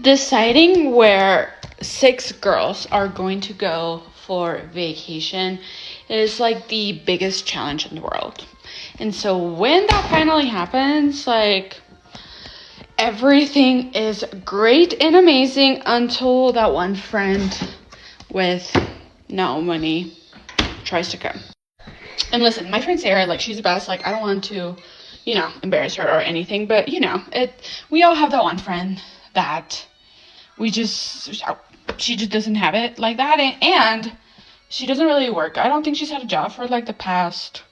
Deciding where 6 girls are going to go for vacation is like the biggest challenge in the world. And so when that finally happens, like everything is great and amazing until that one friend with no money tries to come. And listen, my friend Sarah, like she's the best. Like I don't want to, embarrass her or anything, but we all have that one friend that she just doesn't have it like that, and she doesn't really work. I don't think she's had a job for like the past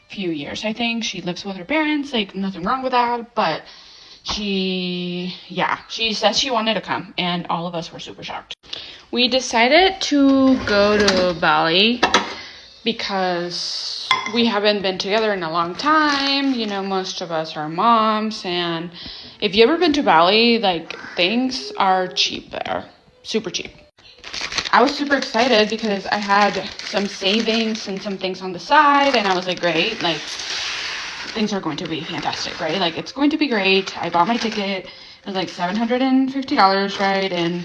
few years. I think she lives with her parents, like nothing wrong with that, but she said she wanted to come, and all of us were super shocked. We decided to go to Bali because we haven't been together in a long time. Most of us are moms, and if you ever been to Bali, like things are cheap there, super cheap. I was super excited because I had some savings and some things on the side, and I was like, great, like things are going to be fantastic, right? Like it's going to be great. I bought my ticket. It was like $750, right? And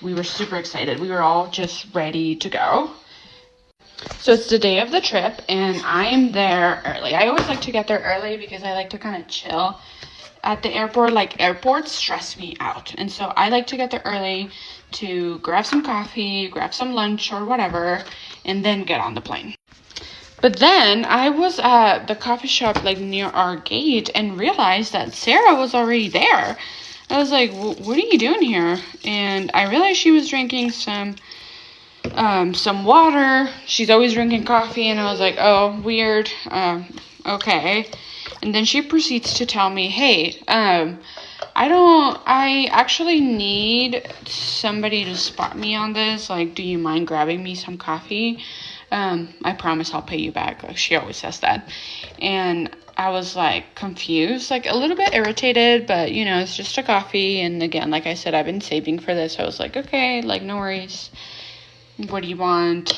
we were super excited. We were all just ready to go. So it's the day of the trip, and I'm there early. I always like to get there early because I like to kind of chill at the airport. Like airports stress me out, and so I like to get there early to grab some coffee, grab some lunch or whatever, and then get on the plane. But then I was at the coffee shop like near our gate and realized that Sarah was already there. I was like, what are you doing here? And I realized she was drinking some water. She's always drinking coffee, and I was like, oh, weird. Okay. And then she proceeds to tell me, hey, I actually need somebody to spot me on this. Like, do you mind grabbing me some coffee? I promise I'll pay you back. Like, she always says that. And I was like confused, like a little bit irritated, but it's just a coffee. And again, like I said, I've been saving for this. I was like, okay, like no worries. What do you want?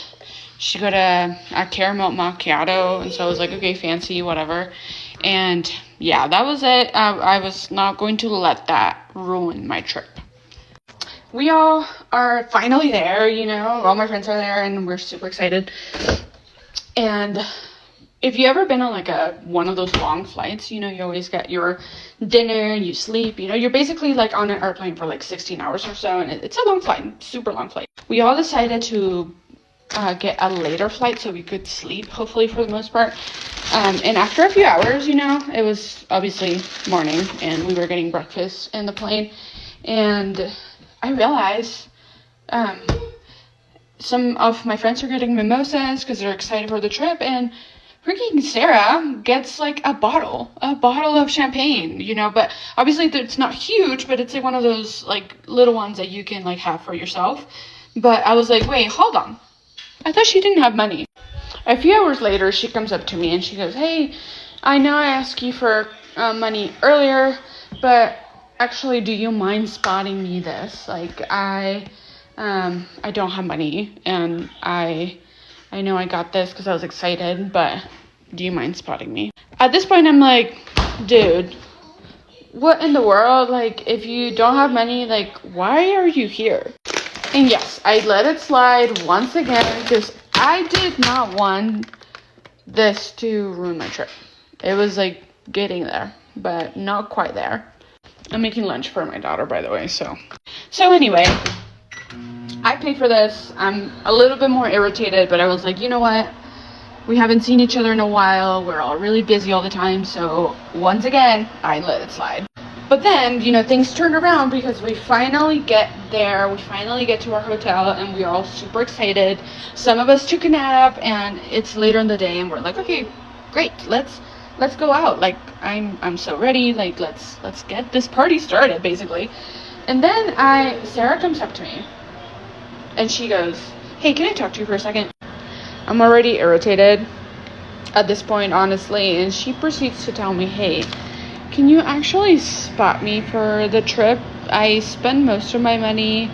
She got a caramel macchiato, and so I was like, okay, fancy, whatever. And yeah, that was it. I was not going to let that ruin my trip. We all are finally there, all my friends are there, and we're super excited. And if you ever been on like one of those long flights, you always get your dinner, you sleep, you're basically like on an airplane for like 16 hours or so, and it's a long flight, super long flight. We all decided to get a later flight so we could sleep, hopefully, for the most part. And after a few hours, it was obviously morning, and we were getting breakfast in the plane, and I realized some of my friends are getting mimosas because they're excited for the trip, and freaking Sarah gets like a bottle of champagne, but obviously it's not huge, but it's like one of those like little ones that you can like have for yourself. But I was like, wait, hold on. I thought she didn't have money. A few hours later, she comes up to me and she goes, hey, I know I asked you for money earlier, but actually, do you mind spotting me this? Like, I don't have money, and I know I got this because I was excited, but do you mind spotting me? At this point, I'm like, dude, what in the world? Like, if you don't have money, like, why are you here? And yes, I let it slide once again because I did not want this to ruin my trip. It was like getting there, but not quite there. I'm making lunch for my daughter, by the way, so anyway, I paid for this. I'm a little bit more irritated, but I was like, you know what? We haven't seen each other in a while. We're all really busy all the time, so once again, I let it slide. But then, things turned around because we finally get there. We finally get to our hotel, and we're all super excited. Some of us took a nap, and it's later in the day, and we're like, okay, great, let's go out. Like, I'm so ready. Like, let's get this party started, basically. And then Sarah comes up to me, and she goes, hey, can I talk to you for a second? I'm already irritated at this point, honestly, and she proceeds to tell me, hey, can you actually spot me for the trip? I spend most of my money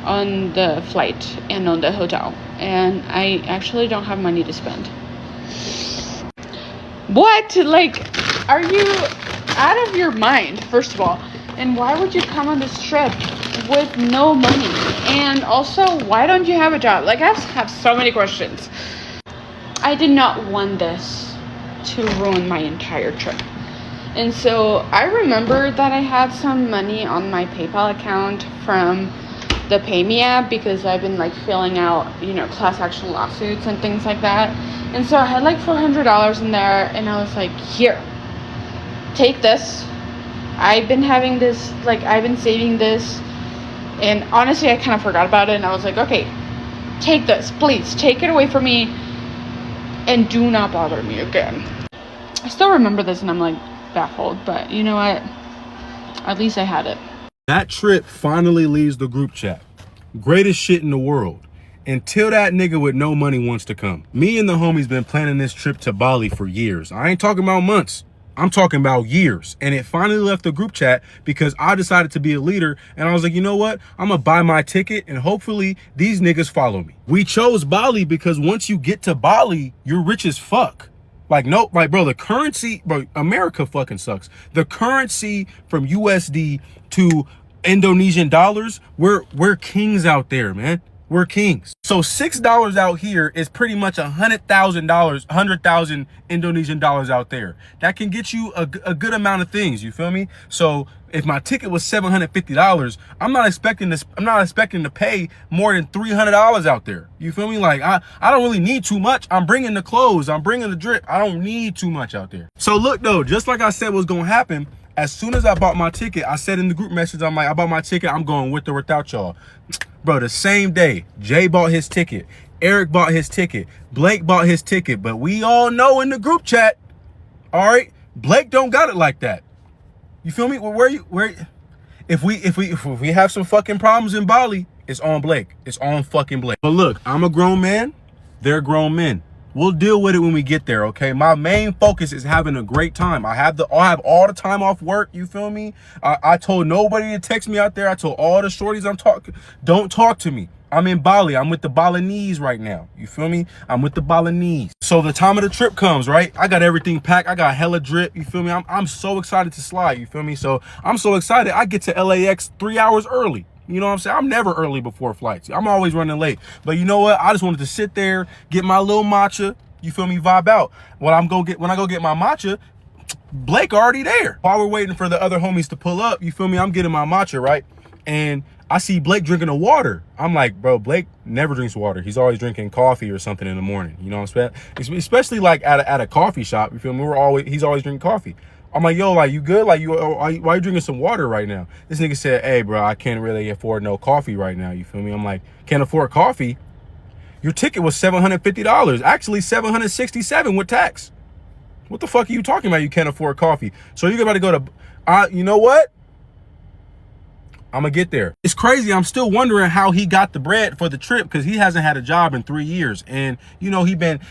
on the flight and on the hotel, and I actually don't have money to spend. What? Like, are you out of your mind, first of all? And why would you come on this trip with no money? And also, why don't you have a job? Like, I have so many questions. I did not want this to ruin my entire trip. And so I remember that I had some money on my PayPal account from the PayMe app because I've been like filling out, class action lawsuits and things like that. And so I had like $400 in there, and I was like, here, take this. I've been saving this. And honestly, I kind of forgot about it. And I was like, okay, take this, please take it away from me and do not bother me again. I still remember this, and I'm like baffled, but you know what? At least I had it. That trip finally leaves the group chat. Greatest shit in the world. Until that nigga with no money wants to come. Me and the homies been planning this trip to Bali for years. I ain't talking about months. I'm talking about years. And it finally left the group chat because I decided to be a leader. And I was like, you know what? I'm going to buy my ticket and hopefully these niggas follow me. We chose Bali because once you get to Bali, you're rich as fuck. Like, no, like, bro, the currency, bro, America fucking sucks. The currency from USD to Indonesian dollars, we're kings out there, man. We're kings. So $6 out here is pretty much $100,000 Indonesian dollars out there. That can get you a good amount of things. You feel me? So if my ticket was $750, I'm not expecting to pay more than $300 out there. You feel me? Like I don't really need too much. I'm bringing the clothes. I'm bringing the drip. I don't need too much out there. So look though, just like I said was gonna happen. As soon as I bought my ticket, I said in the group message, I'm like, I bought my ticket. I'm going with or without y'all. Bro, the same day, Jay bought his ticket. Eric bought his ticket. Blake bought his ticket. But we all know in the group chat, all right, Blake don't got it like that. You feel me? If we have some fucking problems in Bali, it's on Blake. It's on fucking Blake. But look, I'm a grown man. They're grown men. We'll deal with it when we get there, okay? My main focus is having a great time. I'll have all the time off work, you feel me? I told nobody to text me out there. I told all the shorties don't talk to me. I'm in Bali. I'm with the Balinese right now. You feel me? I'm with the Balinese. So the time of the trip comes, right? I got everything packed. I got hella drip, you feel me? I'm so excited to slide, you feel me? So I'm so excited. I get to LAX 3 hours early. You know what I'm saying? I'm never early before flights. I'm always running late. But you know what? I just wanted to sit there, get my little matcha, you feel me, vibe out. When I go get my matcha, Blake already there. While we're waiting for the other homies to pull up, you feel me, I'm getting my matcha, right? And I see Blake drinking a water. I'm like, bro, Blake never drinks water. He's always drinking coffee or something in the morning. You know what I'm saying? Especially like at a coffee shop, you feel me? He's always drinking coffee. I'm like, yo, like, you good? Like, why you drinking some water right now? This nigga said, hey, bro, I can't really afford no coffee right now. You feel me? I'm like, can't afford coffee? Your ticket was $750. Actually, $767 with tax. What the fuck are you talking about? You can't afford coffee. So you're about to go to, you know what? I'm gonna get there. It's crazy. I'm still wondering how he got the bread for the trip because he hasn't had a job in 3 years. And, you know,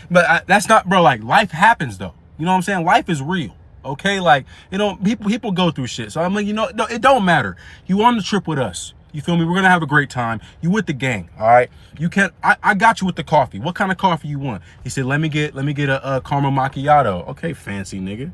that's not, bro, like, life happens, though. You know what I'm saying? Life is real. Okay, like, you know, people go through shit. So I'm like, you know, no, it don't matter. You on the trip with us. You feel me? We're gonna have a great time. You with the gang, all right? You can't. I got you with the coffee. What kind of coffee you want? He said, let me get a caramel macchiato. Okay, fancy nigga.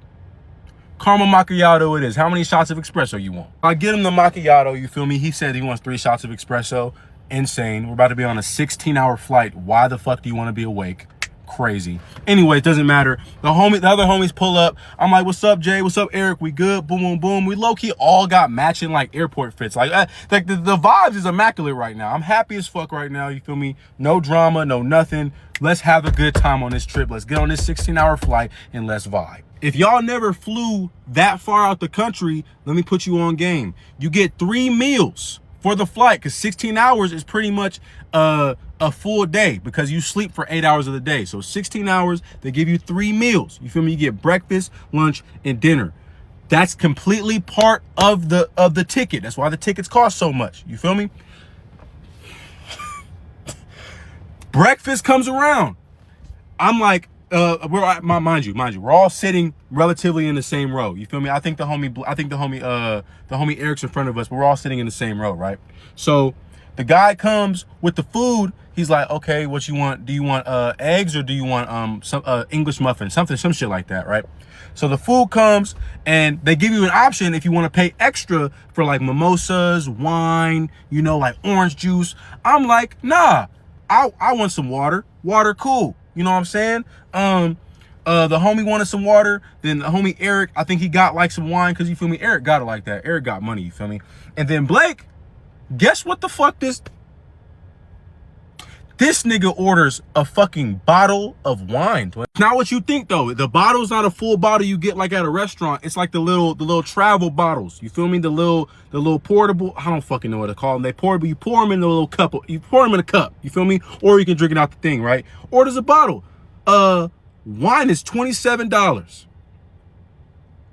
Caramel macchiato it is. How many shots of espresso you want? I get him the macchiato. You feel me? He said he wants 3 shots of espresso. Insane. We're about to be on a 16-hour flight. Why the fuck do you want to be awake? Crazy. Anyway, it doesn't matter. The other homies pull up. I'm like, what's up, Jay? What's up, Eric? We good? Boom, boom, boom. We low-key all got matching like airport fits. Like the vibes is immaculate right now. I'm happy as fuck right now. You feel me? No drama, no nothing. Let's have a good time on this trip. Let's get on this 16-hour flight and let's vibe. If y'all never flew that far out the country, let me put you on game. You get 3 meals for the flight because 16 hours is pretty much a full day because you sleep for 8 hours of the day. So 16 hours, they give you 3 meals. You feel me? You get breakfast, lunch, and dinner. That's completely part of the ticket. That's why the tickets cost so much. You feel me? Breakfast comes around. I'm like, mind you, we're all sitting relatively in the same row. You feel me? I think the homie Eric's in front of us, but we're all sitting in the same row, right? So the guy comes with the food. He's like, okay, what you want? Do you want eggs or do you want some English muffin? Some shit like that, right? So the food comes and they give you an option if you want to pay extra for like mimosas, wine, you know, like orange juice. I'm like, nah, I want some water. Water, cool. You know what I'm saying? The homie wanted some water. Then the homie Eric, I think he got like some wine because, you feel me? Eric got it like that. Eric got money, you feel me? And then Blake, guess what the fuck this nigga orders a fucking bottle of wine. It's not what you think though. The bottle's not a full bottle you get like at a restaurant. It's like the little travel bottles. You feel me? The little portable. I don't fucking know what to call them. You pour them in a little cup. You pour them in a cup. You feel me? Or you can drink it out the thing, right? Orders a bottle. Wine is $27.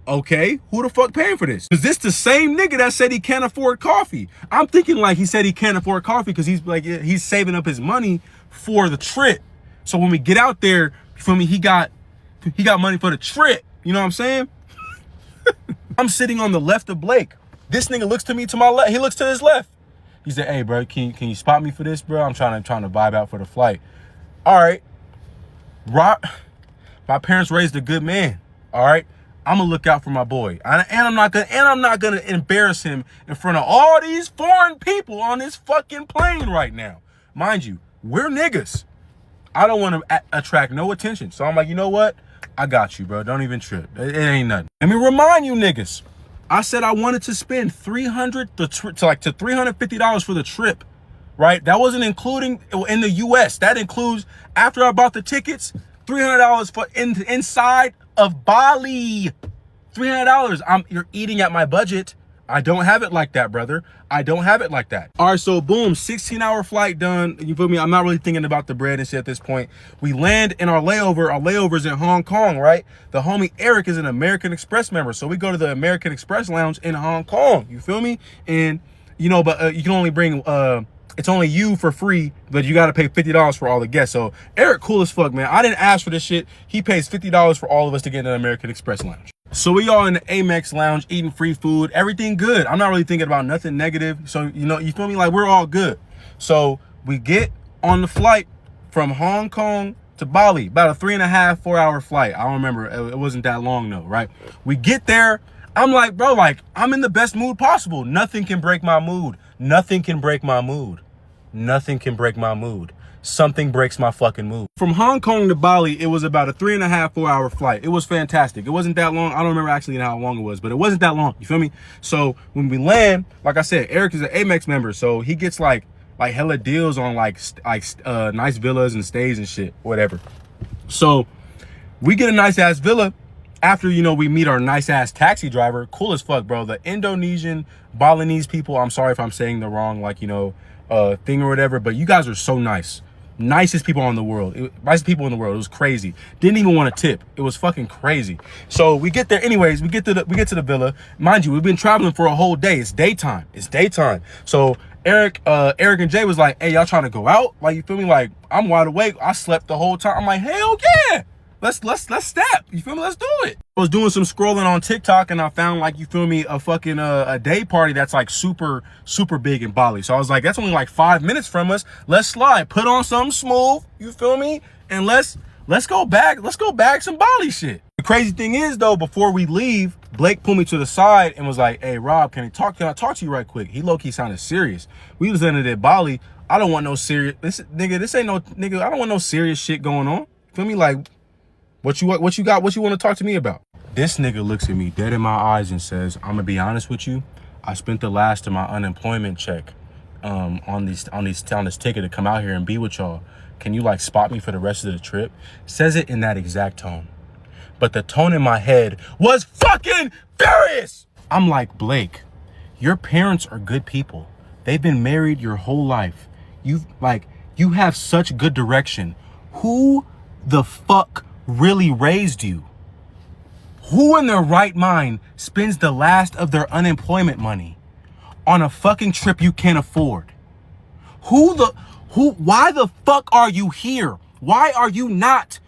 Okay, who the fuck paying for this? Is this the same nigga that said he can't afford coffee? I'm thinking like he said he can't afford coffee because he's like, he's saving up his money for the trip. So when we get out there, you feel me, he got money for the trip. You know what I'm saying? I'm sitting on the left of Blake. This nigga looks to me to my left. He looks to his left. He said, hey, bro, can you spot me for this, bro? I'm trying to vibe out for the flight. All right. My parents raised a good man. All right. I'm gonna look out for my boy, and I'm not gonna embarrass him in front of all these foreign people on this fucking plane right now. Mind you, we're niggas. I don't want to attract no attention, so I'm like, you know what? I got you, bro. Don't even trip. It ain't nothing. Let me remind you, niggas. I said I wanted to spend $300 to $350 for the trip, right? That wasn't including in the U.S. That includes after I bought the tickets. $300 for inside of Bali. $300. You're eating at my budget. I don't have it like that, brother. I don't have it like that. All right, so boom, 16-hour flight done. You feel me? I'm not really thinking about the bread and shit at this point. We land in our layover. Our layover's in Hong Kong, right? The homie Eric is an American Express member, so we go to the American Express lounge in Hong Kong. You feel me? And you know, but you can only bring it's only you for free, but you got to pay $50 for all the guests. So Eric, cool as fuck, man. I didn't ask for this shit. He pays $50 for all of us to get in the American Express lounge. So we all in the Amex lounge eating free food, everything good. I'm not really thinking about nothing negative. So, you know, you feel me? Like, we're all good. So we get on the flight from Hong Kong to Bali, about a 3.5, 4-hour flight. I don't remember. It wasn't that long though, right? We get there. I'm like, bro, like, I'm in the best mood possible. Nothing can break my mood. Nothing can break my mood. Nothing can break my mood. Something breaks my fucking mood. From Hong Kong to Bali, it was about a 3.5, 4-hour flight. It was fantastic. It wasn't that long. I don't remember actually how long it was, but it wasn't that long. You feel me? So when we land, like I said, Eric is an Amex member, so he gets like hella deals on like nice villas and stays and shit, whatever. So we get a nice ass villa. After, you know, we meet our nice ass taxi driver, cool as fuck, bro. The Indonesian, Balinese people, I'm sorry if I'm saying the wrong, like, you know, thing or whatever, but you guys are so nice. Nicest people in the world. Nicest people in the world. It was crazy. Didn't even want to tip. It was fucking crazy. So we get there anyways. We get to the villa. Mind you, we've been traveling for a whole day. It's daytime. So Eric and Jay was like, hey, y'all trying to go out? Like, you feel me? Like, I'm wide awake. I slept the whole time. I'm like, hell yeah. Let's step. You feel me? Let's do it. I was doing some scrolling on TikTok and I found, like, you feel me, a fucking a day party that's like super big in Bali. So I was like, that's only like 5 minutes from us. Let's slide. Put on something smooth. You feel me? And let's go back. Let's go bag some Bali shit. The crazy thing is though, before we leave, Blake pulled me to the side and was like, hey Rob, can I talk to you right quick? He low-key sounded serious. We was ended at Bali. I don't want no serious this ain't no nigga. I don't want no serious shit going on. Feel me? Like, what you want to talk to me about? This nigga looks at me dead in my eyes and says, I'm gonna be honest with you. I spent the last of my unemployment check on this ticket to come out here and be with y'all. Can you like spot me for the rest of the trip? Says it in that exact tone. But the tone in my head was fucking furious. I'm like, Blake, your parents are good people. They've been married your whole life. You have such good direction. Who the fuck really raised you? Who in their right mind spends the last of their unemployment money on a fucking trip you can't afford? Why the fuck are you here? Why are you not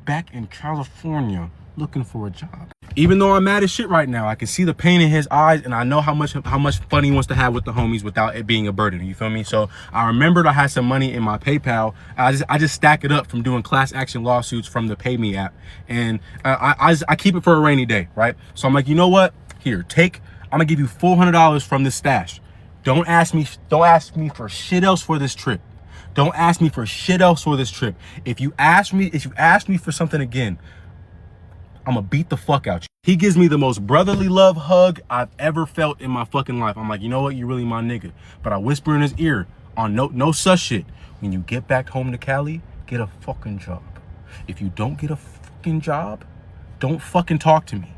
back in California looking for a job? Even though I'm mad as shit right now, I can see the pain in his eyes, and I know how much fun he wants to have with the homies without it being a burden. You feel me? So I remembered I had some money in my PayPal. I just stack it up from doing class action lawsuits from the PayMe app, and I keep it for a rainy day, right? So I'm like, you know what? Here, I'm gonna give you $400 from this stash. Don't ask me for shit else for this trip. Don't ask me for shit else for this trip. If you ask me for something again, I'm gonna beat the fuck out you. He gives me the most brotherly love hug I've ever felt in my fucking life. I'm like, you know what? You're really my nigga. But I whisper in his ear on no such shit. When you get back home to Cali, get a fucking job. If you don't get a fucking job, don't fucking talk to me.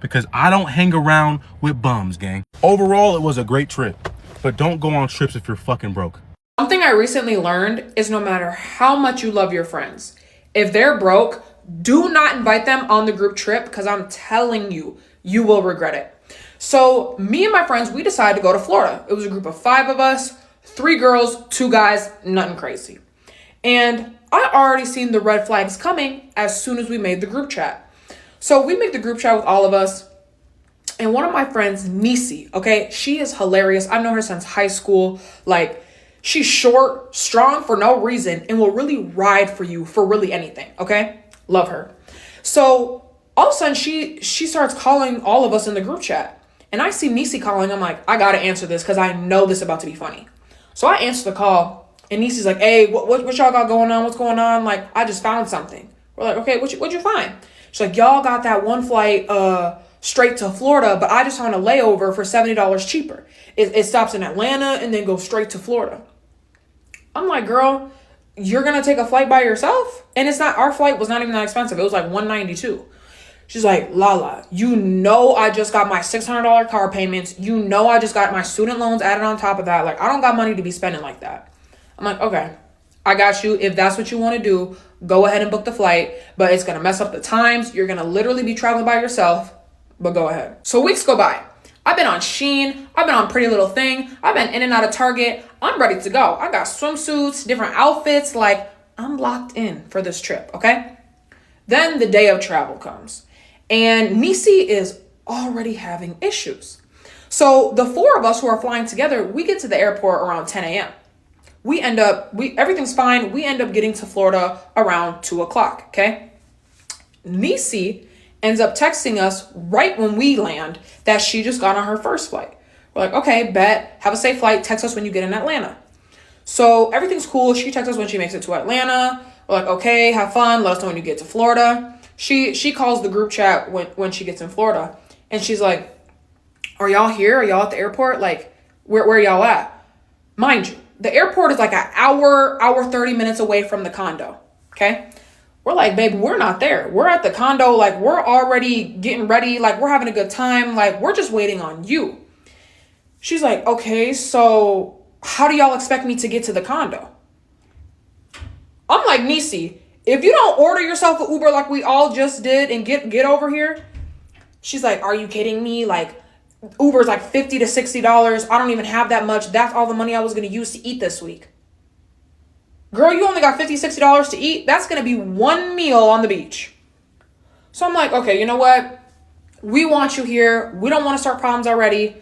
Because I don't hang around with bums, gang. Overall, it was a great trip. But don't go on trips if you're fucking broke. Something I recently learned is no matter how much you love your friends, if they're broke, do not invite them on the group trip, because I'm telling you, you will regret it. So me and my friends, we decided to go to Florida. It was a group of 5 of us, 3 girls, 2 guys, nothing crazy. And I already seen the red flags coming as soon as we made the group chat. So we make the group chat with all of us. And one of my friends, Nisi, okay, she is hilarious. I've known her since high school. Like, she's short, strong for no reason, and will really ride for you for really anything, okay? Love her. So all of a sudden, she starts calling all of us in the group chat. And I see Nisi calling. I'm like, I got to answer this because I know this is about to be funny. So I answer the call. And Nisi's like, hey, what y'all got going on? What's going on? Like, I just found something. We're like, okay, what'd you find? She's like, y'all got that one flight straight to Florida, but I just found a layover for $70 cheaper. It stops in Atlanta and then goes straight to Florida. I'm like, girl, you're going to take a flight by yourself? And our flight was not even that expensive. It was like $192. She's like, Lala, you know I just got my $600 car payments. You know I just got my student loans added on top of that. Like, I don't got money to be spending like that. I'm like, okay, I got you. If that's what you want to do, go ahead and book the flight. But it's going to mess up the times. You're going to literally be traveling by yourself. But go ahead. So weeks go by. I've been on Shein. I've been on Pretty Little Thing. I've been in and out of Target. I'm ready to go. I got swimsuits, different outfits. Like, I'm locked in for this trip, okay? Then the day of travel comes. And Nisi is already having issues. So the 4 of us who are flying together, we get to the airport around 10 a.m. Everything's fine. We end up getting to Florida around 2 o'clock, okay? Nisi ends up texting us right when we land that she just got on her first flight. We're like, okay, bet. Have a safe flight. Text us when you get in Atlanta. So everything's cool. She texts us when she makes it to Atlanta. We're like, okay, have fun. Let us know when you get to Florida. She calls the group chat when she gets in Florida. And she's like, are y'all here? Are y'all at the airport? Like, where are y'all at? Mind you, the airport is like an hour 30 minutes away from the condo. Okay? We're like, babe, we're not there. We're at the condo. Like, we're already getting ready. Like, we're having a good time. Like, we're just waiting on you. She's like, okay, so how do y'all expect me to get to the condo? I'm like, Nisi, if you don't order yourself an Uber like we all just did and get over here. She's like, are you kidding me? Like, Uber's like $50 to $60. I don't even have that much. That's all the money I was going to use to eat this week. Girl, you only got $50, $60 to eat. That's going to be one meal on the beach. So I'm like, okay, you know what? We want you here. We don't want to start problems already.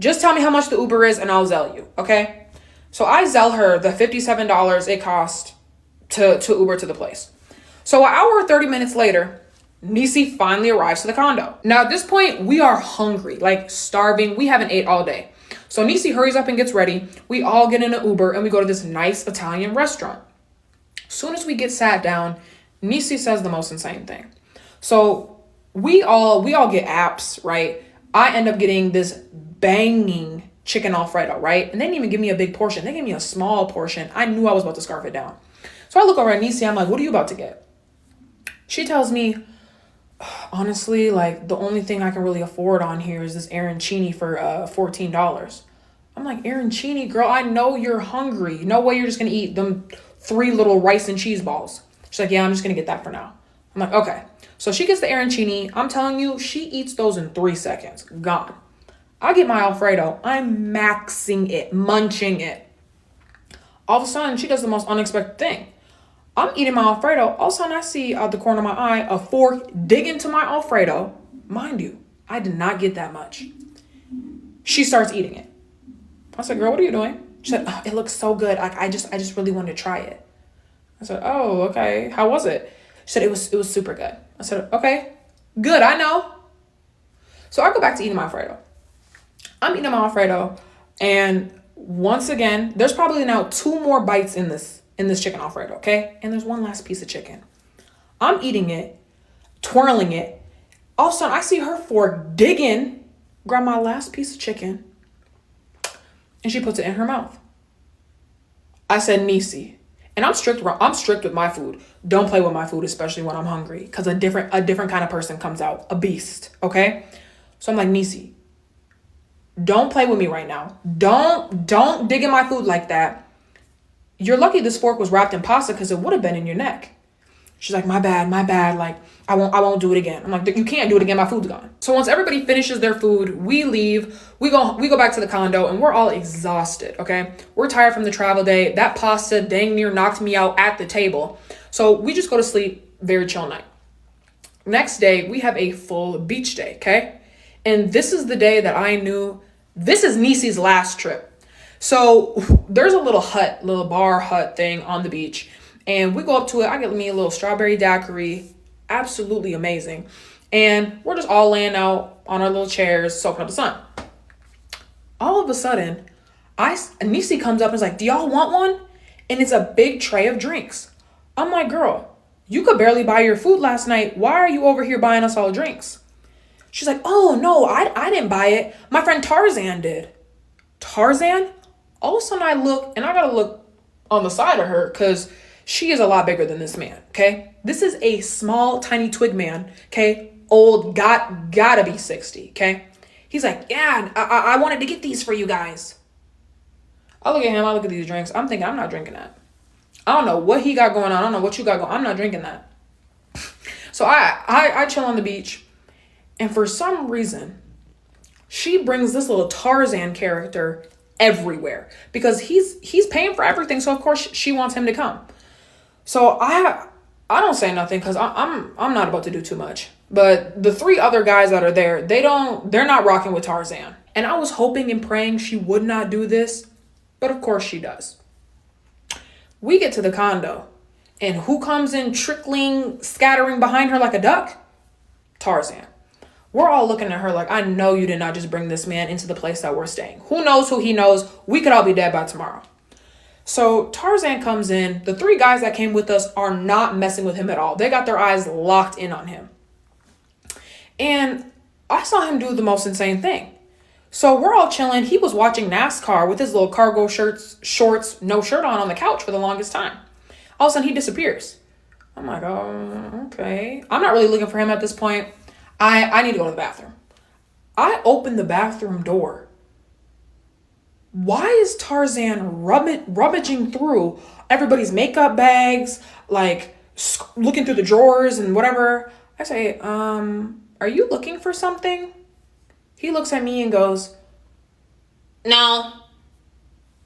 Just tell me how much the Uber is and I'll Zelle you, okay? So I Zelle her the $57 it cost to Uber to the place. So an hour 30 minutes later, Nisi finally arrives to the condo. Now at this point, we are hungry, like starving. We haven't ate all day. So Nisi hurries up and gets ready. We all get in an Uber and we go to this nice Italian restaurant. As soon as we get sat down, Nisi says the most insane thing. So we all get apps, right? I end up getting this banging chicken Alfredo, right? And they didn't even give me a big portion. They gave me a small portion. I knew I was about to scarf it down. So I look over at Nisi. I'm like, what are you about to get? She tells me, honestly, like, the only thing I can really afford on here is this arancini for $14. I'm like, arancini, girl, I know you're hungry. No way you're just going to eat them 3 little rice and cheese balls. She's like, yeah, I'm just going to get that for now. I'm like, okay. So she gets the arancini. I'm telling you, she eats those in 3 seconds. Gone. I get my Alfredo. I'm maxing it, munching it. All of a sudden, she does the most unexpected thing. I'm eating my Alfredo. All of a sudden, I see out the corner of my eye a fork dig into my Alfredo, Mind you, I did not get that much. She starts eating it. I said, girl, what are you doing? She said, oh, it looks so good. I just really wanted to try it. I said, oh, okay. How was it? She said, it was super good. I said, okay, good, I know. So I go back to eating my Alfredo. I'm eating my Alfredo, and once again, there's probably now 2 more bites in this chicken Alfredo, okay? And there's one last piece of chicken. I'm eating it, twirling it. All of a sudden, I see her fork dig in, grab my last piece of chicken, and she puts it in her mouth. I said, Nisi, and I'm strict with my food. Don't play with my food, especially when I'm hungry, because a different kind of person comes out, a beast, okay? So I'm like, Nisi, don't play with me right now. Don't dig in my food like that. You're lucky this fork was wrapped in pasta, because it would have been in your neck. She's like, my bad. Like, I won't do it again. I'm like, you can't do it again. My food's gone. So once everybody finishes their food, we leave. We go back to the condo, and we're all exhausted, okay? We're tired from the travel day. That pasta dang near knocked me out at the table. So we just go to sleep, very chill night. Next day, we have a full beach day, okay? And this is the day that I knew this is Nisi's last trip. So there's a little bar hut thing on the beach. And we go up to it. I get me a little strawberry daiquiri. Absolutely amazing. And we're just all laying out on our little chairs, soaking up the sun. All of a sudden, Nisi comes up and is like, do y'all want one? And it's a big tray of drinks. I'm like, girl, you could barely buy your food last night. Why are you over here buying us all drinks? She's like, oh, no, I didn't buy it. My friend Tarzan did. Tarzan? All of a sudden I look, and I got to look on the side of her, because she is a lot bigger than this man, okay? This is a small, tiny twig man, okay? Old, gotta be 60, okay? He's like, yeah, I wanted to get these for you guys. I look at him, I look at these drinks. I'm thinking, I'm not drinking that. I don't know what he got going on. I don't know what you got going on. I'm not drinking that. So I chill on the beach. And for some reason, she brings this little Tarzan character everywhere, because he's paying for everything. So of course she wants him to come. So I don't say nothing, because I'm not about to do too much. But the 3 other guys that are there, they're not rocking with Tarzan. And I was hoping and praying she would not do this, but of course she does. We get to the condo, and who comes in trickling, scattering behind her like a duck? Tarzan. We're all looking at her like, I know you did not just bring this man into the place that we're staying. Who knows who he knows? We could all be dead by tomorrow. So Tarzan comes in. The 3 guys that came with us are not messing with him at all. They got their eyes locked in on him. And I saw him do the most insane thing. So we're all chilling. He was watching NASCAR with his little cargo shorts, no shirt on the couch for the longest time. All of a sudden he disappears. I'm like, oh, okay. I'm not really looking for him at this point. I need to go to the bathroom. I open the bathroom door. Why is Tarzan rummaging through everybody's makeup bags, like looking through the drawers and whatever? I say, are you looking for something? He looks at me and goes, no.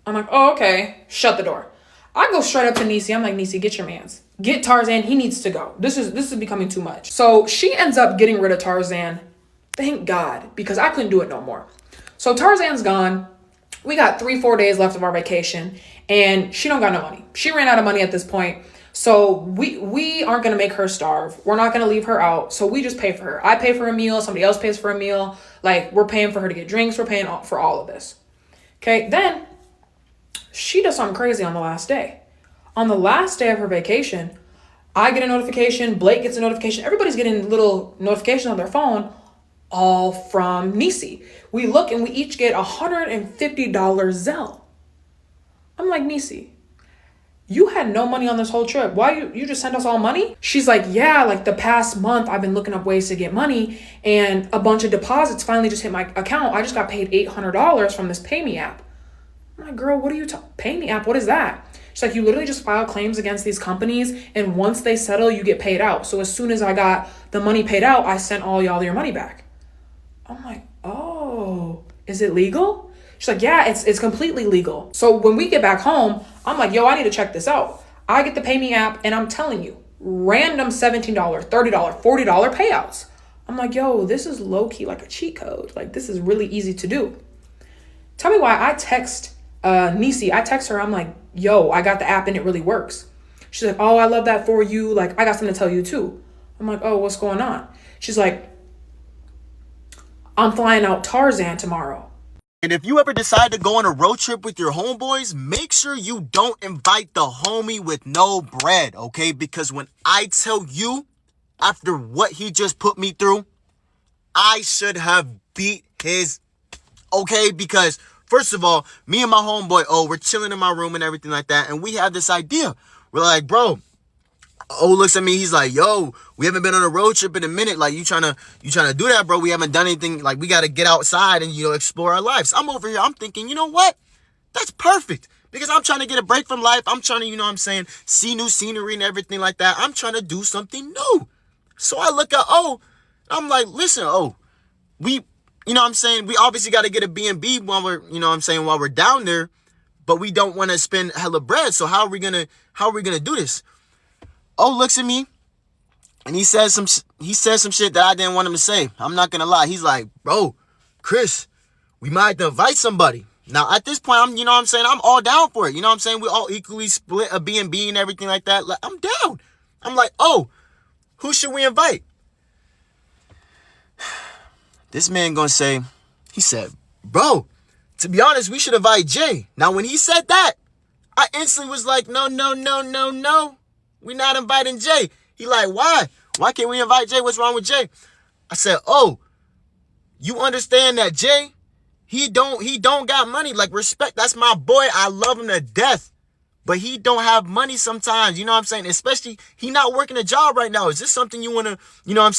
I'm like, oh, okay. Shut the door. I go straight up to Nisi. I'm like, Nisi, get your mans. Get Tarzan. He needs to go. This is becoming too much. So she ends up getting rid of Tarzan. Thank God, because I couldn't do it no more. So Tarzan's gone. We got 3-4 days left of our vacation, and she don't got no money. She ran out of money at this point. So we aren't going to make her starve. We're not going to leave her out. So we just pay for her. I pay for a meal. Somebody else pays for a meal. Like, we're paying for her to get drinks. We're paying for all of this. Okay. Then she does something crazy on the last day. On the last day of her vacation, I get a notification. Blake gets a notification. Everybody's getting little notifications on their phone, all from Nisi. We look and we each get $150 Zelle. I'm like, Nisi, you had no money on this whole trip. Why you just sent us all money? She's like, yeah, like the past month I've been looking up ways to get money, and a bunch of deposits finally just hit my account. I just got paid $800 from this PayMe app. I'm like, girl, what are you PayMe app? What is that? She's like, you literally just file claims against these companies, and once they settle, you get paid out. So as soon as I got the money paid out, I sent all y'all your money back. I'm like, oh, is it legal? She's like, yeah, it's completely legal. So when we get back home, I'm like, yo, I need to check this out. I get the PayMe app, and I'm telling you, random $17, $30, $40 payouts. I'm like, yo, this is low-key like a cheat code. Like, this is really easy to do. Tell me why. I text Nisi. I text her. I'm like, yo, I got the app and it really works. She's like, oh, I love that for you. Like, I got something to tell you too. I'm like, oh, what's going on? She's like, I'm flying out Tarzan tomorrow. And if you ever decide to go on a road trip with your homeboys, make sure you don't invite the homie with no bread, okay? Because when I tell you, after what he just put me through, I should have beat his, okay? Because first of all, me and my homeboy, we're chilling in my room and everything like that. And we have this idea. We're like, bro, looks at me. He's like, yo, we haven't been on a road trip in a minute. Like, you trying to do that, bro? We haven't done anything. Like, we got to get outside and, explore our lives. I'm over here. I'm thinking, you know what? That's perfect. Because I'm trying to get a break from life. I'm trying to, see new scenery and everything like that. I'm trying to do something new. So I look at I'm like, listen, we obviously got to get a B&B while while we're down there, but we don't want to spend hella bread. So how are we going to do this? Looks at me and he says some shit that I didn't want him to say. I'm not going to lie. He's like, bro, Chris, we might have to invite somebody. Now, at this point, I'm all down for it. We all equally split a B&B and everything like that. Like, I'm down. I'm like, who should we invite? This man gonna say, he said, bro, to be honest, we should invite Jay. Now, when he said that, I instantly was like, no. We're not inviting Jay. He like, why? Why can't we invite Jay? What's wrong with Jay? I said, you understand that Jay, he don't got money. Like, respect, that's my boy. I love him to death. But he don't have money sometimes, Especially, he not working a job right now. Is this something you want to,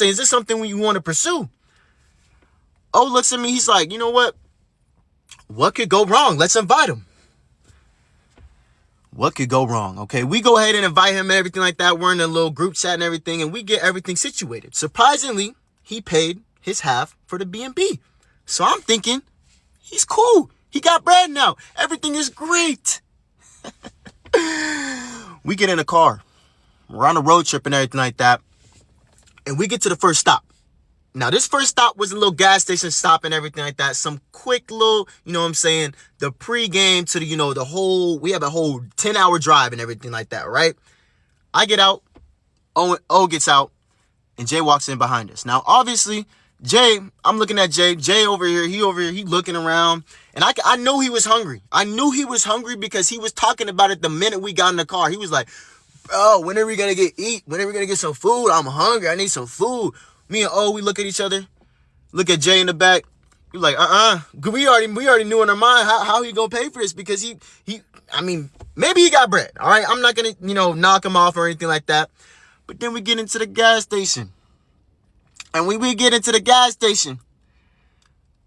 Is this something you want to pursue? Looks at me. He's like, you know what? What could go wrong? Let's invite him. What could go wrong? Okay, we go ahead and invite him and everything like that. We're in a little group chat and everything, and we get everything situated. Surprisingly, he paid his half for the B&B. So I'm thinking, he's cool. He got bread now. Everything is great. We get in a car. We're on a road trip and everything like that. And we get to the first stop. Now, this first stop was a little gas station stop and everything like that. Some quick little, the pregame to the, we have a whole 10-hour drive and everything like that, right? I get out, O gets out, and Jay walks in behind us. Now, obviously, Jay, I'm looking at Jay. Jay over here, he looking around. And I know he was hungry. I knew he was hungry because he was talking about it the minute we got in the car. He was like, bro, when are we going to eat? When are we going to get some food? I'm hungry. I need some food. Me and we look at each other, look at Jay in the back. We're like, we already knew in our mind how he gonna pay for this because maybe he got bread. All right, I'm not gonna, knock him off or anything like that. But then we get into the gas station, and when we get into the gas station,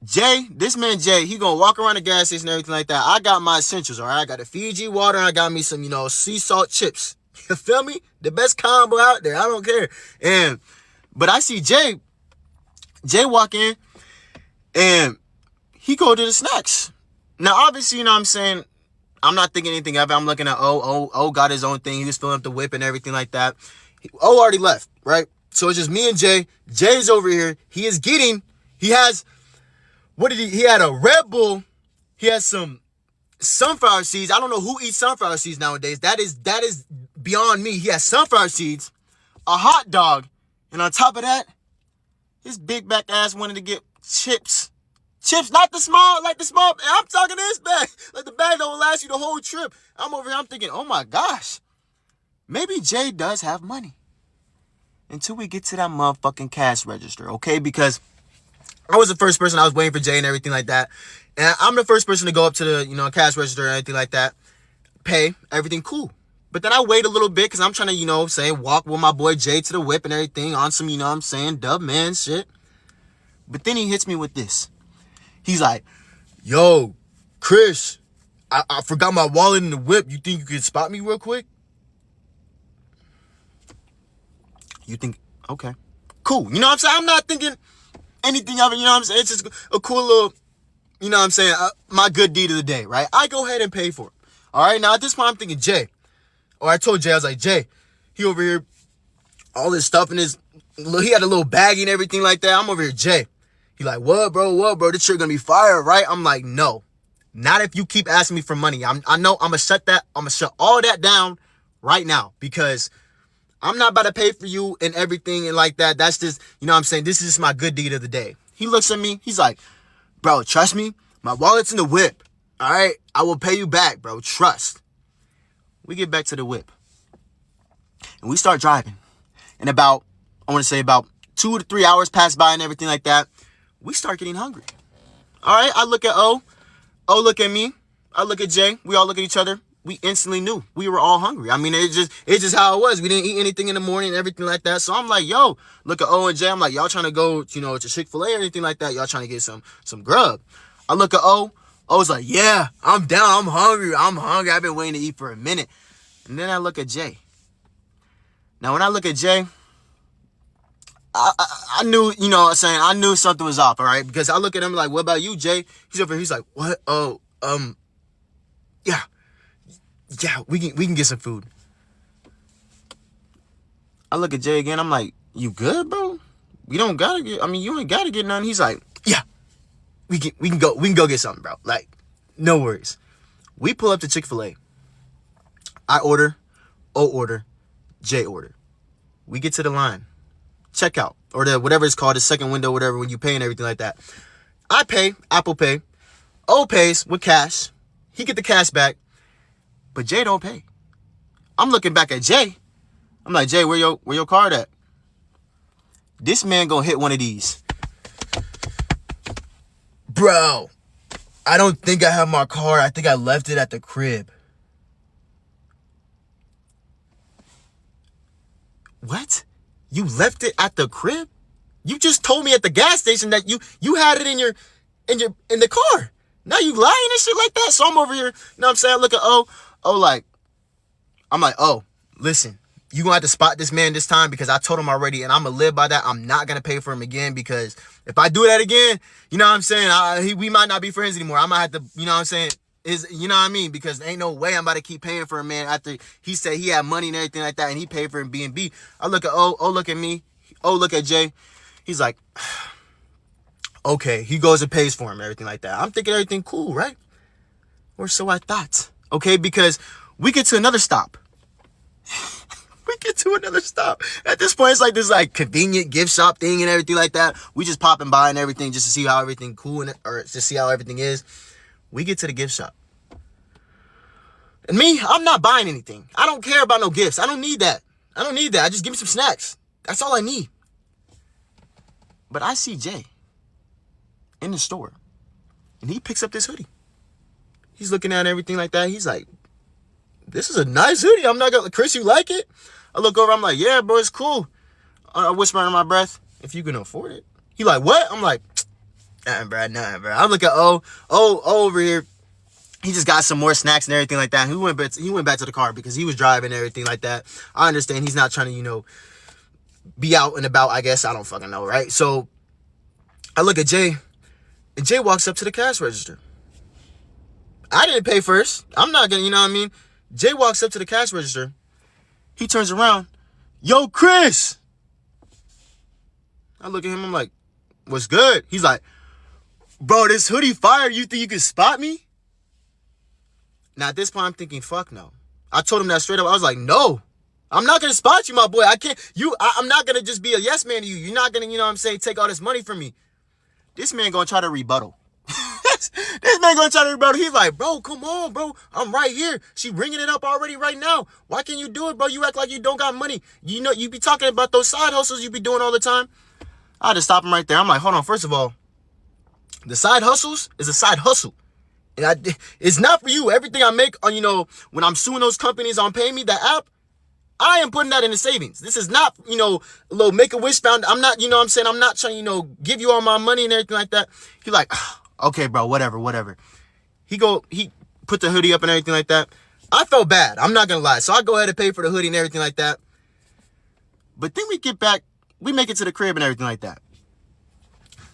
this man Jay, he gonna walk around the gas station and everything like that. I got my essentials. All right, I got a Fiji water, and I got me some, sea salt chips. You feel me? The best combo out there. I don't care. But I see Jay walk in, and he go to the snacks. Now, obviously, I'm not thinking anything of it. I'm looking at got his own thing. He was filling up the whip and everything like that. Already left, right? So it's just me and Jay. Jay's over here. He had a Red Bull. He has some sunflower seeds. I don't know who eats sunflower seeds nowadays. That is beyond me. He has sunflower seeds, a hot dog, and on top of that, his big back ass wanted to get chips. Chips, not the small, like the small. I'm talking this bag. Like the bag that will last you the whole trip. I'm over here, I'm thinking, oh my gosh. Maybe Jay does have money. Until we get to that motherfucking cash register, okay? Because I was the first person. I was waiting for Jay and everything like that. And I'm the first person to go up to the, cash register and everything like that. Pay, everything cool. But then I wait a little bit because I'm trying to, walk with my boy Jay to the whip and everything on some, dub man shit. But then he hits me with this. He's like, yo, Chris, I forgot my wallet in the whip. You think you can spot me real quick? You think, okay, cool. You know what I'm saying? I'm not thinking anything of it. You know what I'm saying? It's just a cool little, my good deed of the day, right? I go ahead and pay for it. All right. Now at this point, I'm thinking Jay. Or I told Jay, I was like, Jay, he over here, all this stuff in his He had a little baggie and everything like that. I'm over here, Jay. He like, what, bro? What, bro? This shit gonna be fire, right? I'm like, no. Not if you keep asking me for money. I know I'm gonna shut all that down right now because I'm not about to pay for you and everything and like that. That's just, you know what I'm saying? This is just my good deed of the day. He looks at me. He's like, bro, trust me. My wallet's in the whip. All right? I will pay you back, bro. Trust. We get back to the whip. And we start driving. And about 2 to 3 hours pass by and everything like that. We start getting hungry. All right? I look at O. O look at me. I look at Jay. We all look at each other. We instantly knew we were all hungry. I mean, it's just how it was. We didn't eat anything in the morning and everything like that. So I'm like, yo, look at O and Jay. I'm like, y'all trying to go, to Chick-fil-A or anything like that? Y'all trying to get some grub? I look at O. O's like, yeah, I'm down. I'm hungry. I've been waiting to eat for a minute. And then I look at Jay. Now, when I look at Jay, I knew, I knew something was off, all right? Because I look at him like, what about you, Jay? He's over here. He's like, what? Oh, yeah. Yeah, we can get some food. I look at Jay again. I'm like, you good, bro? You ain't gotta get nothing. He's like, yeah, we can go get something, bro. Like, no worries. We pull up to Chick-fil-A. I order, O order, Jay order. We get to the line, checkout, or whatever it's called, the second window, whatever, when you pay and everything like that. I pay, Apple Pay. O pays with cash. He get the cash back. But Jay don't pay. I'm looking back at Jay. I'm like, Jay, where your card at? This man gonna hit one of these. Bro, I don't think I have my card. I think I left it at the crib. What? You left it at the crib? You just told me at the gas station that you had it in the car. Now you lying and shit like that. So I'm over here, you know what I'm saying? I look at O. I'm like, oh, listen, you gonna have to spot this man this time because I told him already and I'm gonna live by that. I'm not gonna pay for him again because if I do that again, you know what I'm saying? We might not be friends anymore. I might have to, you know what I'm saying? You know what I mean? Because ain't no way I'm about to keep paying for a man after he said he had money and everything like that and he paid for B&B. I look at O look at me, O look at Jay. He's like, okay, he goes and pays for him and everything like that. I'm thinking everything cool, right? Or so I thought. Okay, because we get to another stop. At this point, it's like this convenient gift shop thing and everything like that. We just popping by and everything just to see how everything cool or to see how everything is. We get to the gift shop. And me, I'm not buying anything. I don't care about no gifts. I don't need that. I just give me some snacks. That's all I need. But I see Jay in the store. And he picks up this hoodie. He's looking at everything like that. He's like, this is a nice hoodie. I'm not gonna, Chris, you like it? I look over, I'm like, yeah, bro, it's cool. I whisper under my breath, if you can afford it. He like, what? I'm like, nah, bro. I look at O over here. He just got some more snacks and everything like that. He went back to the car because he was driving and everything like that. I understand he's not trying to, be out and about, I guess. I don't fucking know, right? So I look at Jay, and Jay walks up to the cash register. I didn't pay first. I'm not gonna, you know what I mean? Jay walks up to the cash register. He turns around. Yo, Chris. I look at him. I'm like, what's good? He's like, bro, this hoodie fire. You think you can spot me? Now, at this point, I'm thinking, fuck no. I told him that straight up. I was like, no. I'm not going to spot you, my boy. I'm not going to just be a yes man to you. You're not going to, take all this money from me. This man going to try to rebuttal. This man gonna try to rebuttal. He's like, bro, come on, bro. I'm right here. She ringing it up already right now. Why can't you do it, bro? You act like you don't got money. You be talking about those side hustles you be doing all the time. I had to stop him right there. I'm like, hold on. First of all, the side hustles is a side hustle. And it's not for you. Everything I make on, when I'm suing those companies on Pay Me, that app, I am putting that in the savings. This is not, a little Make-A-Wish found. I'm not, I'm not trying to, give you all my money and everything like that. He like, okay, bro, whatever. He put the hoodie up and everything like that. I felt bad. I'm not going to lie. So I go ahead and pay for the hoodie and everything like that. But then we get back. We make it to the crib and everything like that.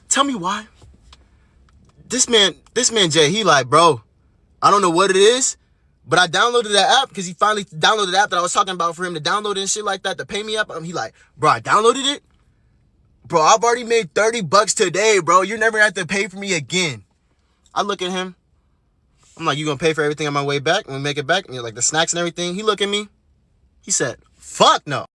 Tell me why. This man Jay, he like, bro, I don't know what it is, but I downloaded that app because he finally downloaded the app that I was talking about for him to download it and shit like that, the Pay Me app. He like, bro, I downloaded it. Bro, I've already made $30 today, bro. You're never gonna have to pay for me again. I look at him. I'm like, you gonna pay for everything on my way back when we make it back? And you're like, the snacks and everything. He looked at me. He said, fuck no.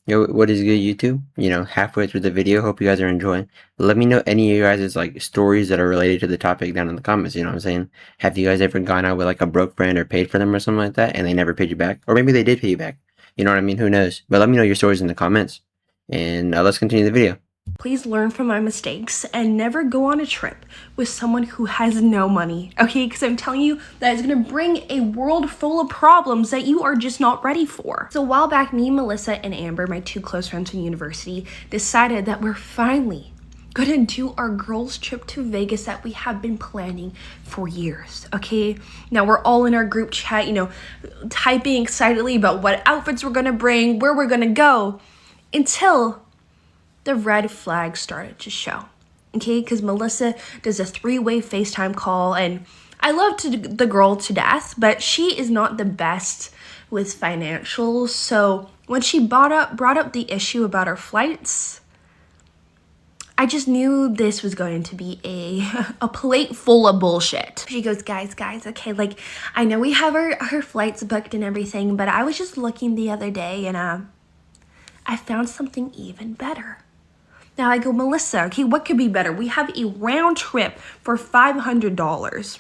Yo, what is good, YouTube? You know, halfway through the video, hope you guys are enjoying. Let me know any of you guys' like stories that are related to the topic down in the comments, you know what I'm saying? Have you guys ever gone out with like a broke friend or paid for them or something like that and they never paid you back? Or maybe they did pay you back. You know what I mean? Who knows? But let me know your stories in the comments. And let's continue the video. Please learn from my mistakes and never go on a trip with someone who has no money, okay? Because I'm telling you, that is going to bring a world full of problems that you are just not ready for. So a while back, me, Melissa, and Amber, my two close friends from university, decided that we're finally going to do our girls' trip to Vegas that we have been planning for years, okay? Now we're all in our group chat, you know, typing excitedly about what outfits we're going to bring, where we're going to go, until the red flag started to show, okay? Because Melissa does a 3-way FaceTime call, and I love the girl to death, but she is not the best with financials. So when she brought up the issue about our flights, I just knew this was going to be a plate full of bullshit. She goes, guys, okay, like, I know we have our flights booked and everything, but I was just looking the other day, and I found something even better. Now I go, Melissa, okay, what could be better? We have a round trip for $500.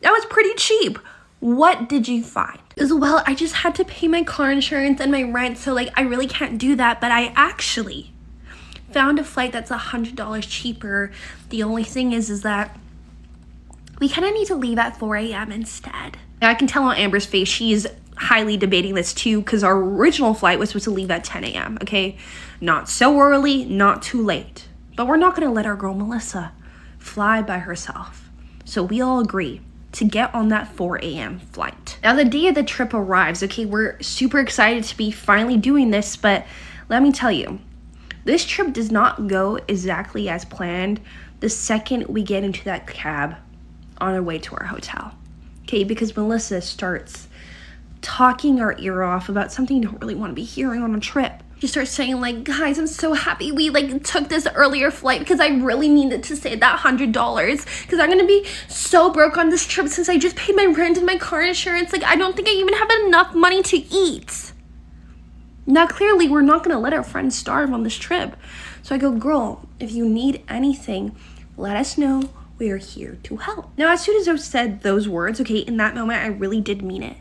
That was pretty cheap. What did you find? As well, I just had to pay my car insurance and my rent, so like I really can't do that, but I actually found a flight that's $100 cheaper. The only thing is that we kind of need to leave at 4 a.m. instead. Now I can tell on Amber's face, she's highly debating this too, because our original flight was supposed to leave at 10 a.m. okay? Not so early, not too late. But we're not gonna let our girl Melissa fly by herself. So we all agree to get on that 4 a.m. flight. Now the day of the trip arrives, okay, we're super excited to be finally doing this, but let me tell you, this trip does not go exactly as planned the second we get into that cab on our way to our hotel. Okay, because Melissa starts talking our ear off about something you don't really want to be hearing on a trip. She starts saying like, guys, I'm so happy we like took this earlier flight because I really needed to save that $100 because I'm gonna be so broke on this trip since I just paid my rent and my car insurance. Like, I don't think I even have enough money to eat. Now clearly we're not gonna let our friends starve on this trip. So I go, girl, if you need anything, let us know. We are here to help. Now as soon as I said those words, okay, in that moment I really did mean it.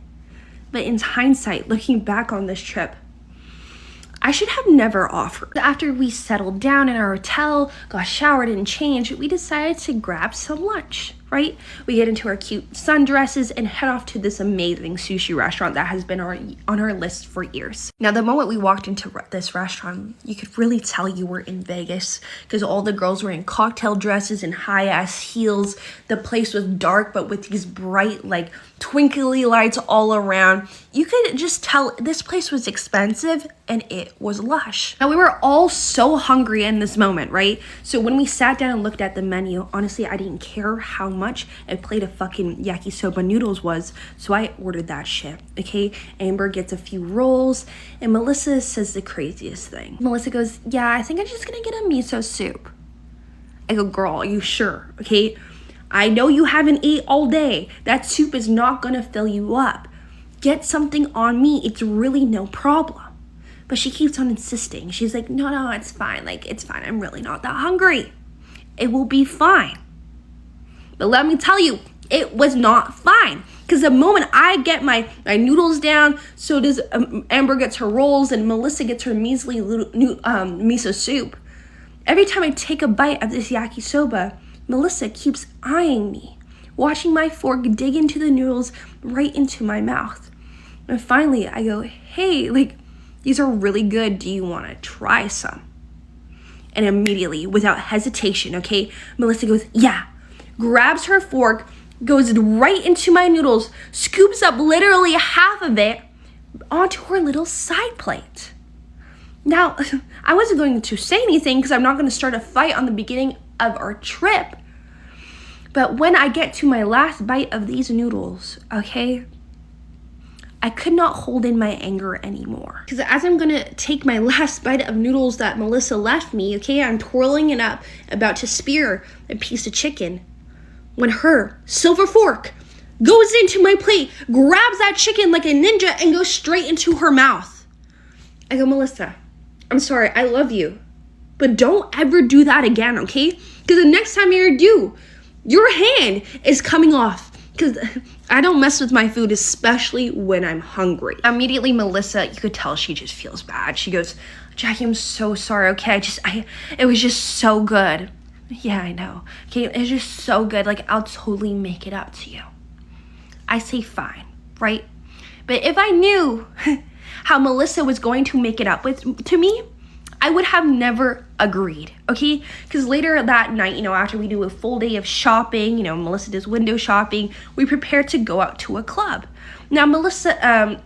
But in hindsight, looking back on this trip, I should have never offered. After we settled down in our hotel, got showered and changed, we decided to grab some lunch, right? We get into our cute sundresses and head off to this amazing sushi restaurant that has been on our list for years. Now, the moment we walked into this restaurant, you could really tell you were in Vegas because all the girls were in cocktail dresses and high-ass heels. The place was dark, but with these bright, like, twinkly lights all around. You could just tell this place was expensive and it was lush. Now we were all so hungry in this moment, right? So when we sat down and looked at the menu, honestly, I didn't care how much a plate of fucking yakisoba noodles was. So I ordered that shit, okay? Amber gets a few rolls and Melissa says the craziest thing. Melissa goes, yeah, I think I'm just gonna get a miso soup. I go, girl, are you sure? Okay? I know you haven't ate all day. That soup is not gonna fill you up. Get something on me. It's really no problem. But she keeps on insisting. She's like, no, it's fine. Like, it's fine. I'm really not that hungry. It will be fine. But let me tell you, it was not fine. Because the moment I get my noodles down, so does Amber gets her rolls and Melissa gets her measly miso soup. Every time I take a bite of this yakisoba, Melissa keeps eyeing me, watching my fork dig into the noodles right into my mouth. And finally, I go, hey, like, these are really good. Do you want to try some? And immediately, without hesitation, okay, Melissa goes, yeah, grabs her fork, goes right into my noodles, scoops up literally half of it onto her little side plate. Now, I wasn't going to say anything because I'm not going to start a fight on the beginning of our trip. But when I get to my last bite of these noodles, okay, I could not hold in my anger anymore. Because as I'm gonna take my last bite of noodles that Melissa left me, okay, I'm twirling it up, about to spear a piece of chicken, when her silver fork goes into my plate, grabs that chicken like a ninja, and goes straight into her mouth. I go, Melissa, I'm sorry, I love you, but don't ever do that again, okay? Because the next time you do, your hand is coming off. Because I don't mess with my food, especially when I'm hungry. Immediately, Melissa, you could tell she just feels bad. She goes, Jackie, I'm so sorry, okay? It was just so good. Yeah, I know. Okay, it's just so good. Like, I'll totally make it up to you. I say fine, right? But if I knew how Melissa was going to make it up to me, I would have never agreed, okay? Because later that night, after we do a full day of shopping, Melissa does window shopping, we prepare to go out to a club. Now,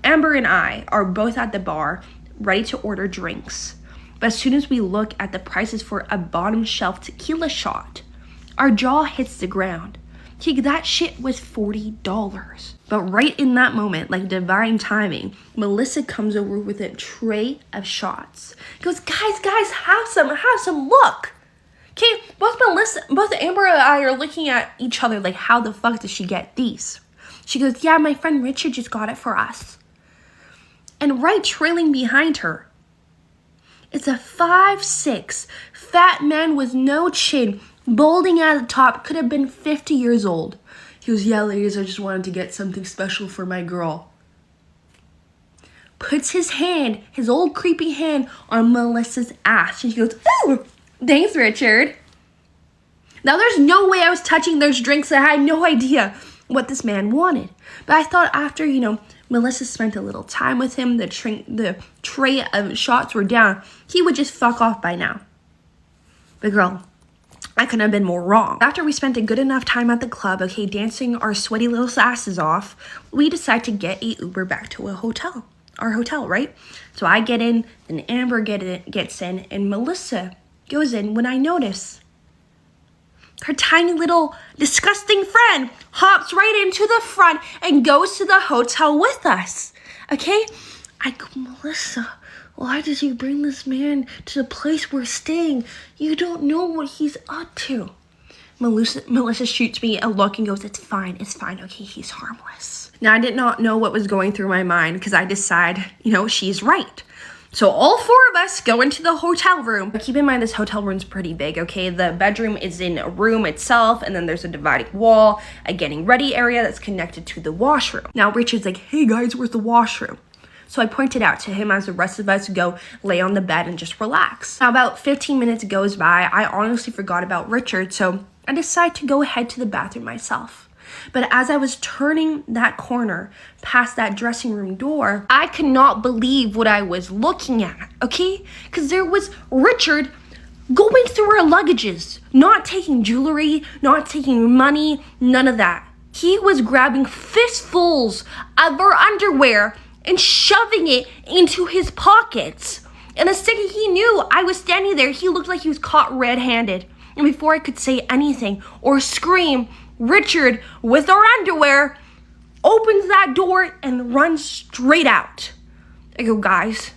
Amber and I are both at the bar, ready to order drinks. But as soon as we look at the prices for a bottom shelf tequila shot, our jaw hits the ground. That shit was $40. But right in that moment, like divine timing, Melissa comes over with a tray of shots. Goes, guys, have some, look. Okay, both Amber and I are looking at each other like, how the fuck did she get these? She goes, yeah, my friend Richard just got it for us. And right trailing behind her, it's a 5'6" fat man with no chin, balding at the top, could have been 50 years old. He goes, yeah, ladies, I just wanted to get something special for my girl. Puts his old creepy hand on Melissa's ass. And she goes, oh, thanks, Richard. Now, there's no way I was touching those drinks. I had no idea what this man wanted. But I thought after, Melissa spent a little time with him, the tray of shots were down, he would just fuck off by now. But girl, I couldn't have been more wrong. After we spent a good enough time at the club, okay, dancing our sweaty little asses off, we decide to get a Uber back to our hotel, right? So I get in, then Amber gets in, and Melissa goes in when I notice her tiny little disgusting friend hops right into the front and goes to the hotel with us, okay? I go, Melissa, why did you bring this man to the place we're staying? You don't know what he's up to. Melissa shoots me a look and goes, it's fine, okay, he's harmless. Now, I did not know what was going through my mind because I decide, she's right. So all four of us go into the hotel room. But keep in mind, this hotel room's pretty big, okay? The bedroom is in a room itself, and then there's a dividing wall, a getting ready area that's connected to the washroom. Now, Richard's like, hey guys, where's the washroom? So I pointed out to him as the rest of us go lay on the bed and just relax. Now, about 15 minutes goes by. I honestly forgot about Richard, so I decide to go ahead to the bathroom myself. But as I was turning that corner past that dressing room door, I could not believe what I was looking at, okay? Because there was Richard going through our luggages, not taking jewelry, not taking money, none of that. He was grabbing fistfuls of our underwear and shoving it into his pockets. And the second he knew I was standing there, he looked like he was caught red-handed. And before I could say anything or scream, Richard, with our underwear, opens that door and runs straight out. I go, guys,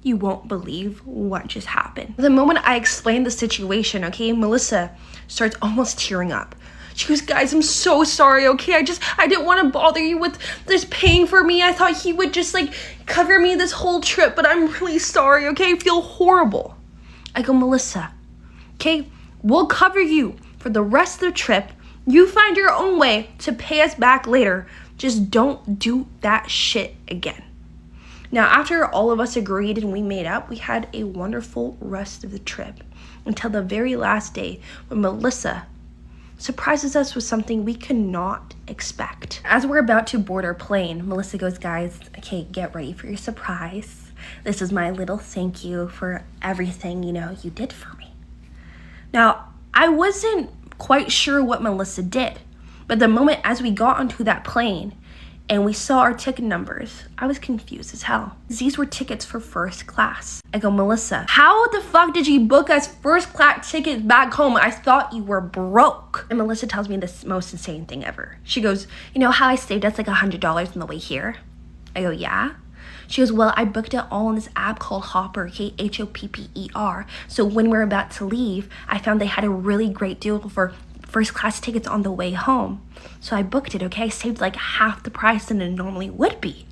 you won't believe what just happened. The moment I explained the situation, okay, Melissa starts almost tearing up. She goes, guys, I'm so sorry, okay? I didn't want to bother you with this paying for me. I thought he would just, cover me this whole trip, but I'm really sorry, okay? I feel horrible. I go, Melissa, okay, we'll cover you for the rest of the trip. You find your own way to pay us back later. Just don't do that shit again. Now, after all of us agreed and we made up, we had a wonderful rest of the trip until the very last day when Melissa surprises us with something we could not expect. As we're about to board our plane, Melissa goes, guys, okay, get ready for your surprise. This is my little thank you for everything, you did for me. Now, I wasn't quite sure what Melissa did, but the moment as we got onto that plane and we saw our ticket numbers, I was confused as hell. These were tickets for first class. I go, Melissa, how the fuck did you book us first class tickets back home? I thought you were broke. And Melissa tells me the most insane thing ever. She goes, you know how I saved us $100 on the way here? I go, yeah? She goes, well, I booked it all on this app called Hopper, Hopper. So when we're about to leave, I found they had a really great deal for first class tickets on the way home. So I booked it, okay? I saved like half the price than it normally would be.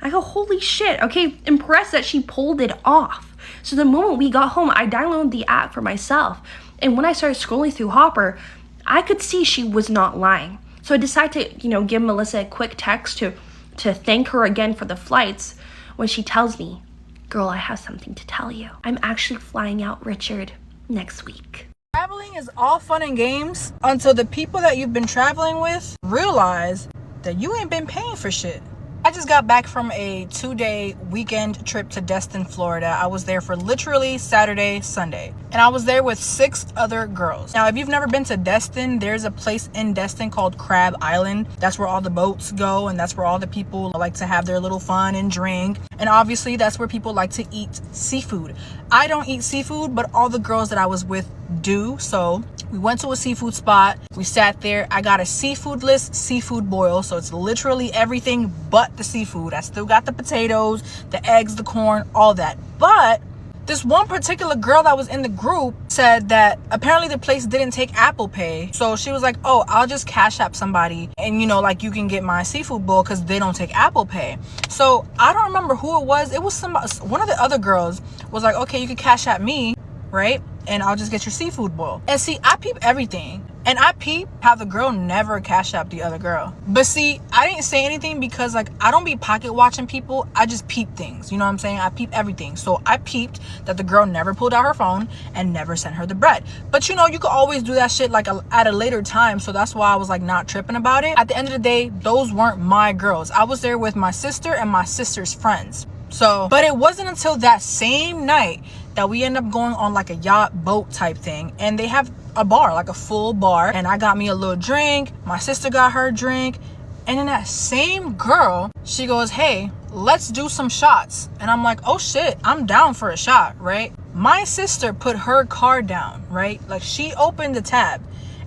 I go, holy shit, okay? Impressed that she pulled it off. So the moment we got home, I downloaded the app for myself. And when I started scrolling through Hopper, I could see she was not lying. So I decided to, give Melissa a quick text to thank her again for the flights when she tells me, girl, I have something to tell you. I'm actually flying out Richard next week. Traveling is all fun and games until the people that you've been traveling with realize that you ain't been paying for shit. I just got back from a 2-day weekend trip to Destin, Florida. I was there for literally Saturday, Sunday. And I was there with 6 other girls. Now, if you've never been to Destin, there's a place in Destin called Crab Island. That's where all the boats go, and that's where all the people like to have their little fun and drink. And obviously, that's where people like to eat seafood. I don't eat seafood, but all the girls that I was with do. So we went to a seafood spot. We sat there. I got a seafoodless seafood boil. So it's literally everything but the seafood. I still got the potatoes, the eggs, the corn, all that. But this one particular girl that was in the group said that apparently the place didn't take Apple Pay. So she was like, oh, I'll just Cash App somebody and, like you can get my seafood bowl because they don't take Apple Pay. So I don't remember who it was. It was one of the other girls was like, okay, you can Cash App me, right? And I'll just get your seafood bowl. And see, I peep everything. And I peep how the girl never Cash Apped the other girl. But see, I didn't say anything because I don't be pocket watching people. I just peep things. You know what I'm saying? I peep everything. So I peeped that the girl never pulled out her phone and never sent her the bread. But you could always do that shit at a later time. So that's why I was not tripping about it. At the end of the day, those weren't my girls. I was there with my sister and my sister's friends. So, but it wasn't until that same night that we end up going on a yacht boat type thing, and they have a bar, a full bar, and I got me a little drink, my sister got her drink, and then that same girl, she goes, hey, let's do some shots. And I'm like, oh shit, I'm down for a shot, right? My sister put her card down, right? She opened the tab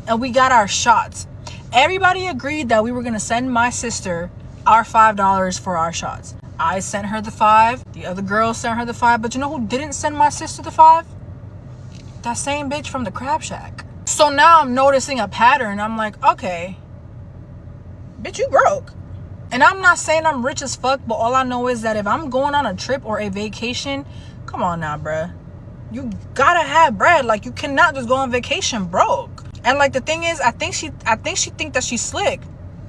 and we got our shots. Everybody agreed that we were gonna send my sister our $5 for our shots. I sent her the $5. The other girl sent her the $5. But you know who didn't send my sister the $5? That same bitch from the Crab Shack. So now I'm noticing a pattern. I'm like, okay, bitch, you broke. And I'm not saying I'm rich as fuck, but all I know is that if I'm going on a trip or a vacation, come on now, bruh. You gotta have bread. You cannot just go on vacation broke. And the thing is, I think she think that she's slick,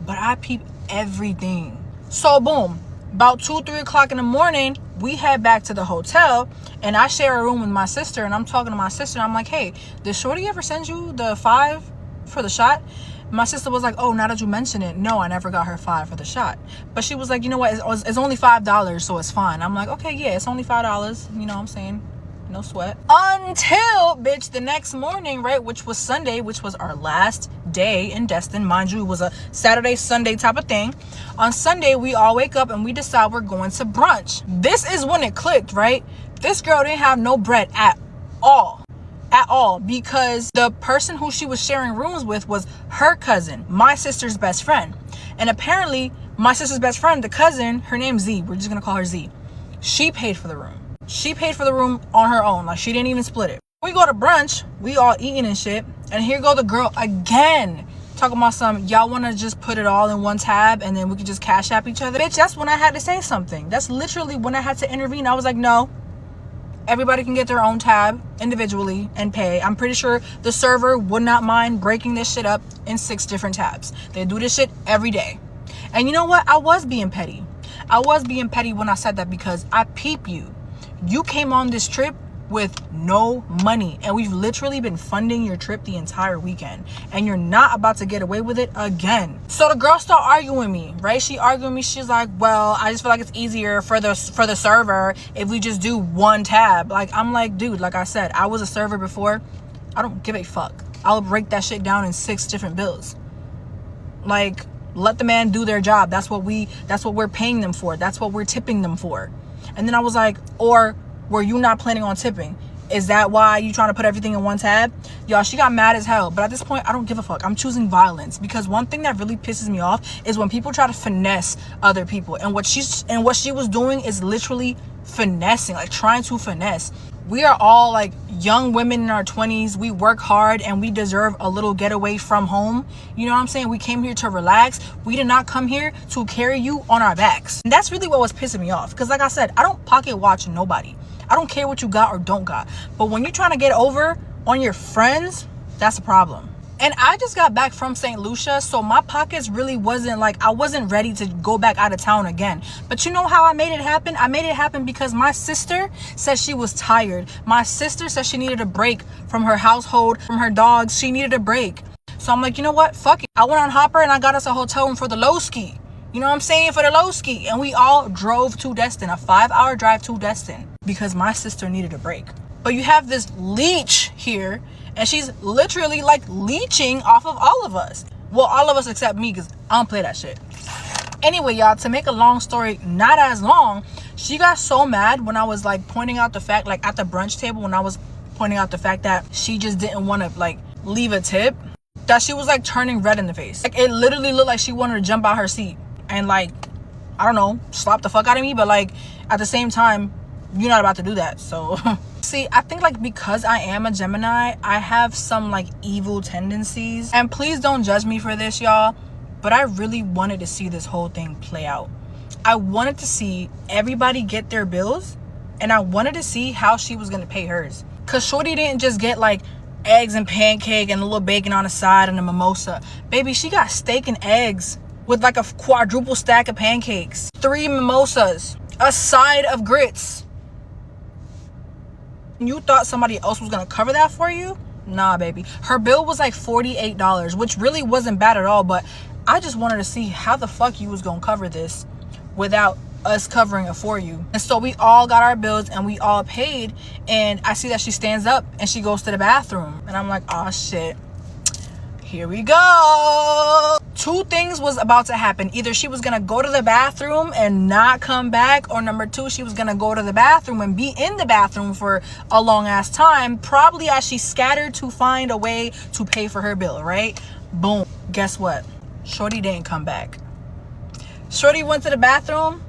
but I peep everything. So boom. About 2-3 o'clock in the morning, we head back to the hotel, and I share a room with my sister, and I'm talking to my sister, and I'm like, hey, did Shorty ever send you the $5 for the shot? My sister was like, oh, now that you mention it, no, I never got her $5 for the shot. But she was like, you know what, it's only $5, so it's fine. I'm like, okay, yeah, it's only $5, you know what I'm saying? No sweat. Until, bitch, the next morning, right, which was Sunday, which was our last day in Destin. Mind you, it was a Saturday, Sunday type of thing. On Sunday, we all wake up and we decide we're going to brunch. This is when it clicked, right? This girl didn't have no bread at all. At all. Because the person who she was sharing rooms with was her cousin, my sister's best friend. And apparently, my sister's best friend, the cousin, her name's Z. We're just going to call her Z. She paid for the room. She paid for the room on her own. She didn't even split it. We go to brunch. We all eating and shit. And here go the girl again. Talking about y'all want to just put it all in one tab and then we can just Cash App each other. Bitch, that's when I had to say something. That's literally when I had to intervene. I was like, no. Everybody can get their own tab individually and pay. I'm pretty sure the server would not mind breaking this shit up in 6 different tabs. They do this shit every day. And you know what? I was being petty. I was being petty when I said that because I peep you. You came on this trip with no money and we've literally been funding your trip the entire weekend and you're not about to get away with it again. So the girl started arguing with me, right? She argued with me. She's like, well, I just feel like it's easier for the server if we just do one tab. I'm like, dude, like I said, I was a server before. I don't give a fuck. I'll break that shit down in 6 different bills. Let the man do their job. That's what we're paying them for. That's what we're tipping them for. And then I was like, or were you not planning on tipping? Is that why you trying to put everything in one tab? Y'all, she got mad as hell. But at this point, I don't give a fuck. I'm choosing violence, because one thing that really pisses me off is when people try to finesse other people. And what she was doing is literally finessing, like trying to finesse. We are all like young women in our 20s. We work hard and we deserve a little getaway from home. You know what I'm saying? We came here to relax. We did not come here to carry you on our backs. And that's really what was pissing me off. Because like I said, I don't pocket watch nobody. I don't care what you got or don't got. But when you're trying to get over on your friends, that's a problem. And I just got back from St. Lucia, so my pockets really wasn't like, I wasn't ready to go back out of town again. But you know how I made it happen? I made it happen because my sister said she was tired. My sister said she needed a break from her household, from her dogs. She needed a break. So I'm like, you know what? Fuck it. I went on Hopper and I got us a hotel room for the low ski. You know what I'm saying? For the low ski. And we all drove to Destin, a 5-hour drive to Destin, because my sister needed a break. But you have this leech here, and she's literally like leeching off of all of us. Well, all of us except me, because I don't play that shit. Anyway, y'all, to make a long story not as long, she got so mad when I was like pointing out the fact, like at the brunch table, when I was pointing out the fact that she just didn't want to like leave a tip, that she was like turning red in the face. Like it literally looked like she wanted to jump out her seat and like, I don't know, slap the fuck out of me. But like at the same time, you're not about to do that. So see, I think like because I am a Gemini, I have some like evil tendencies. And please don't judge me for this, y'all, but I really wanted to see this whole thing play out. I wanted to see everybody get their bills, and I wanted to see how she was gonna pay hers. Cause shorty didn't just get like eggs and pancake and a little bacon on the side and a mimosa. Baby, she got steak and eggs with like a quadruple stack of pancakes, 3 mimosas, a side of grits. You thought somebody else was gonna cover that for you? Nah, baby. Her bill was like $48, which really wasn't bad at all, but I just wanted to see how the fuck you was gonna cover this without us covering it for you. And so we all got our bills and we all paid, and I see that she stands up and she goes to the bathroom, and I'm like, oh shit, here we go. 2 things was about to happen. Either she was gonna go to the bathroom and not come back, or number 2, she was gonna go to the bathroom and be in the bathroom for a long ass time, probably as she scattered to find a way to pay for her bill, right? Boom. Guess what? Shorty didn't come back. Shorty went to the bathroom,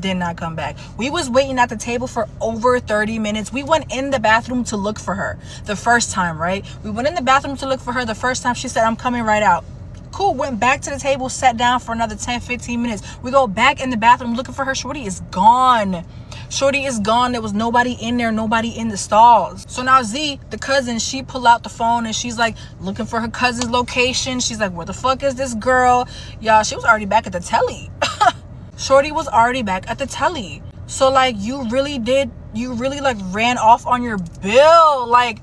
did not come back. We was waiting at the table for over 30 minutes. We went in the bathroom to look for her the first time, right? We went in the bathroom to look for her the first time. She said, I'm coming right out. Cool. Went back to the table, sat down for another 10-15 minutes. We go back in the bathroom looking for her. Shorty is gone. Shorty is gone. There was nobody in there, nobody in the stalls. So now Z, the cousin, she pull out the phone and she's like looking for her cousin's location. She's like, where the fuck is this girl? Y'all, she was already back at the telly. Shorty was already back at the telly. So like you really like ran off on your bill. Like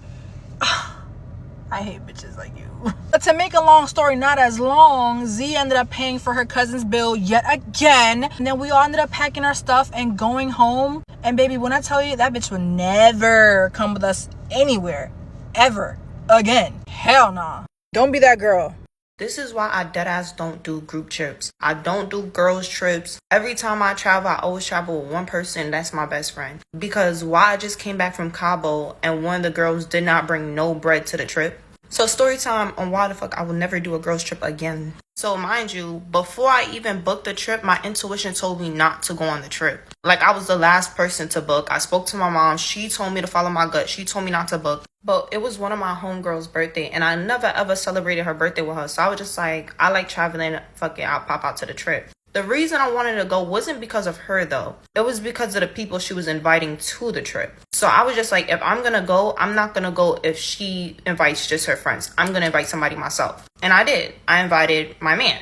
I hate bitches like you. But to make a long story not as long, Z ended up paying for her cousin's bill yet again. And then we all ended up packing our stuff and going home. And baby, when I tell you, that bitch would never come with us anywhere ever again. Hell nah. Don't be that girl. This is why I deadass don't do group trips. I don't do girls trips. Every time I travel, I always travel with one person. That's my best friend. Because why I just came back from Cabo and one of the girls did not bring no bread to the trip. So story time on why the fuck I will never do a girls trip again. So mind you, before I even booked the trip, my intuition told me not to go on the trip. Like I was the last person to book. I spoke to my mom. She told me to follow my gut. She told me not to book. But it was one of my homegirls' birthday, and I never ever celebrated her birthday with her. So I was just like, I like traveling. Fuck it, I'll pop out to the trip. The reason I wanted to go wasn't because of her though. It was because of the people she was inviting to the trip. So I was just like, if I'm gonna go, I'm not gonna go if she invites just her friends. I'm gonna invite somebody myself. And I did. I invited my man.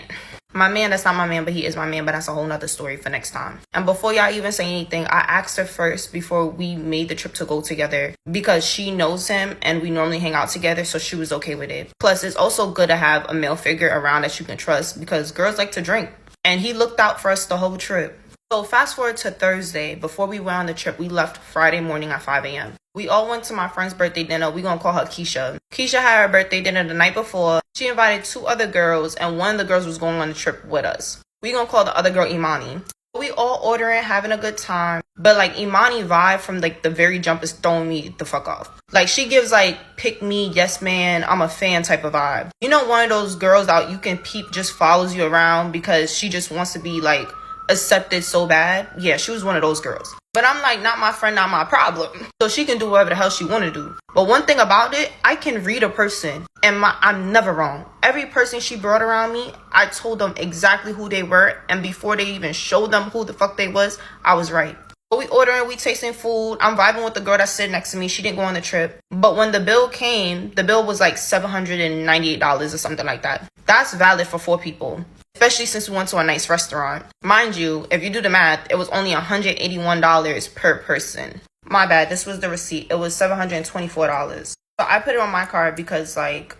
My man, that's not my man, but he is my man, but that's a whole nother story for next time. And before y'all even say anything, I asked her first before we made the trip to go together because she knows him and we normally hang out together, so she was okay with it. Plus, it's also good to have a male figure around that you can trust because girls like to drink. And he looked out for us the whole trip. So fast forward to Thursday. Before we went on the trip, we left Friday morning at 5 a.m. We all went to my friend's birthday dinner. We gonna call her Keisha. Keisha had her birthday dinner the night before. She invited 2 other girls, and one of the girls was going on the trip with us. We gonna call the other girl Imani. We all ordering, having a good time. But like Imani vibe from like the very jump is throwing me the fuck off. Like she gives like pick me, yes man, I'm a fan type of vibe. You know, one of those girls out you can peep just follows you around because she just wants to be like accepted so bad. Yeah, she was one of those girls. But I'm like, not my friend, not my problem. So she can do whatever the hell she want to do. But one thing about it, I can read a person and I'm never wrong. Every person she brought around me, I told them exactly who they were. And before they even showed them who the fuck they was, I was right. But we ordering, we tasting food. I'm vibing with the girl that's sitting next to me. She didn't go on the trip. But when the bill came, the bill was like $798 or something like that. That's valid for 4 people. Especially since we went to a nice restaurant. Mind you, if you do the math, it was only $181 per person. My bad, this was the receipt. It was $724. So I put it on my card because, like,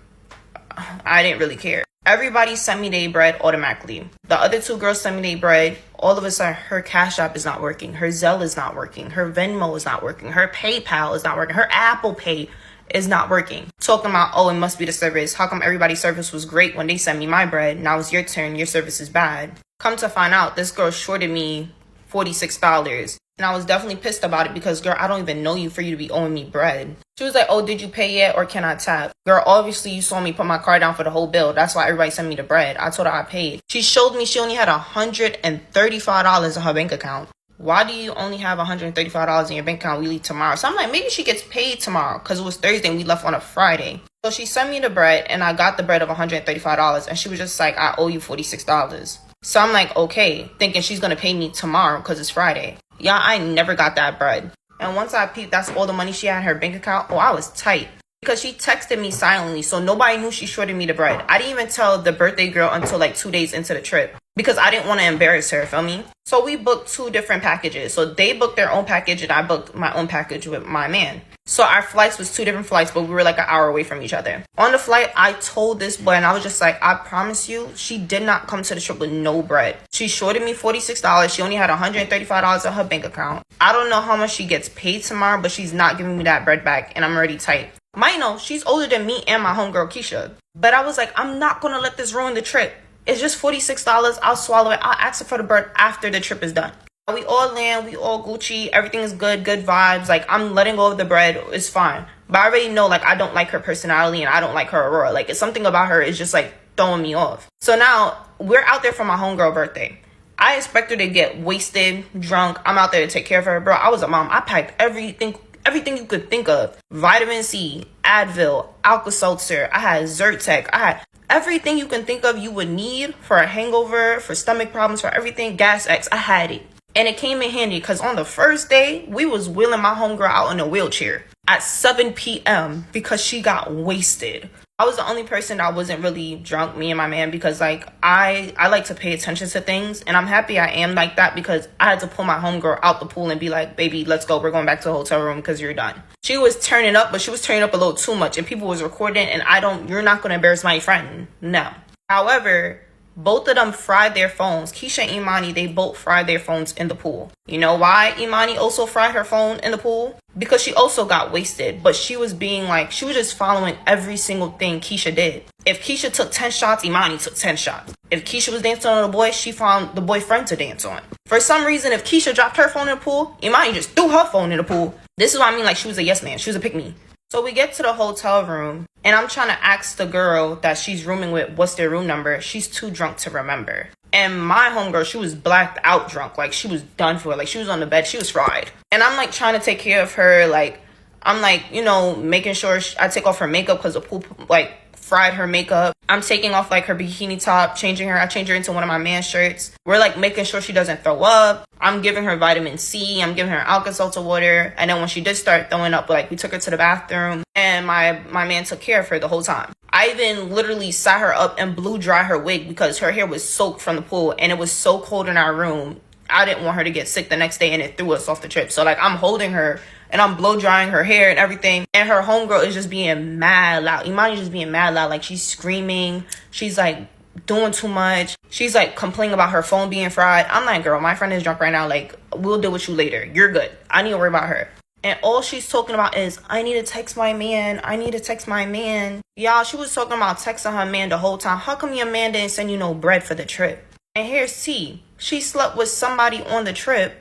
I didn't really care. Everybody sent me their bread automatically. The other 2 girls sent me their bread. All of a sudden, her Cash App is not working. Her Zelle is not working. Her Venmo is not working. Her PayPal is not working. Her Apple Pay is not working. Talking about, oh, it must be the service. How come everybody's service was great when they sent me my bread? Now it's your turn. Your service is bad. Come to find out, this girl shorted me $46. And I was definitely pissed about it because, girl, I don't even know you for you to be owing me bread. She was like, oh, did you pay yet or can I tap? Girl, obviously you saw me put my card down for the whole bill. That's why everybody sent me the bread. I told her I paid. She showed me she only had $135 in her bank account. Why do you only have $135 in your bank account? We leave tomorrow. So I'm like, maybe she gets paid tomorrow because it was Thursday and we left on a Friday. So she sent me the bread and I got the bread of $135 and she was just like, I owe you $46. So I'm like, okay, thinking she's going to pay me tomorrow because it's Friday. Yeah, I never got that bread. And once I peeped, that's all the money she had in her bank account. Oh, I was tight. Because she texted me silently, so nobody knew she shorted me the bread. I didn't even tell the birthday girl until like 2 days into the trip. Because I didn't want to embarrass her, feel me? So we booked 2 different packages. So they booked their own package and I booked my own package with my man. So our flights was 2 different flights, but we were like an hour away from each other. On the flight, I told this boy and I was just like, I promise you, she did not come to the trip with no bread. She shorted me $46. She only had $135 in her bank account. I don't know how much she gets paid tomorrow, but she's not giving me that bread back and I'm already tight. Mind you know, she's older than me and my homegirl Keisha. But I was like, I'm not going to let this ruin the trip. It's just $46. I'll swallow it. I'll ask her for the bread after the trip is done. We all land. We all Gucci. Everything is good. Good vibes. Like, I'm letting go of the bread. It's fine. But I already know, like, I don't like her personality and I don't like her aurora. Like, it's something about her is just, like, throwing me off. So now, we're out there for my homegirl birthday. I expect her to get wasted, drunk. I'm out there to take care of her. Bro, I was a mom. I packed everything you could think of. Vitamin C, Advil, Alka-Seltzer. I had Zyrtec. I had everything you can think of you would need for a hangover, for stomach problems, for everything. Gas X. I had it. And it came in handy because on the first day, we was wheeling my homegirl out in a wheelchair at 7 p.m. because she got wasted. I was the only person that wasn't really drunk, me and my man, because like I like to pay attention to things, and I'm happy I am like that because I had to pull my homegirl out the pool and be like, baby, let's go. We're going back to the hotel room because you're done. She was turning up, but she was turning up a little too much, and people was recording, and you're not going to embarrass my friend. No. However, both of them fried their phones. Keisha and Imani, they both fried their phones in the pool. You know why Imani also fried her phone in the pool? Because she also got wasted. But she was being like, she was just following every single thing Keisha did. If Keisha took 10 shots, Imani took 10 shots. If Keisha was dancing on a boy, she found the boyfriend to dance on. For some reason, if Keisha dropped her phone in the pool, Imani just threw her phone in the pool. This is what I mean, like she was a yes man. She was a pick me. So we get to the hotel room, and I'm trying to ask the girl that she's rooming with what's their room number. She's too drunk to remember. And my homegirl, she was blacked out drunk. Like, she was done for. Like, she was on the bed. She was fried. And I'm, like, trying to take care of her. Like, I'm, like, you know, making sure I take off her makeup because the pool, like, fried her makeup. I'm taking off, like, her bikini top, changing her. I change her into one of my man's shirts. We're, like, making sure she doesn't throw up. I'm giving her vitamin C. I'm giving her Alka-Seltzer water. And then when she did start throwing up, like, we took her to the bathroom. And my man took care of her the whole time. I even literally sat her up and blew dry her wig because her hair was soaked from the pool. And it was so cold in our room. I didn't want her to get sick the next day, and it threw us off the trip. So, like, I'm holding her, and I'm blow drying her hair and everything. And her homegirl is just being mad loud. Imani's just being mad loud. Like, she's screaming. She's, like, doing too much. She's, like, complaining about her phone being fried. I'm like, girl, my friend is drunk right now. Like, we'll deal with you later. You're good. I need to worry about her. And all she's talking about is, I need to text my man. I need to text my man. Y'all, she was talking about texting her man the whole time. How come your man didn't send you no bread for the trip? And here's T. she slept with somebody on the trip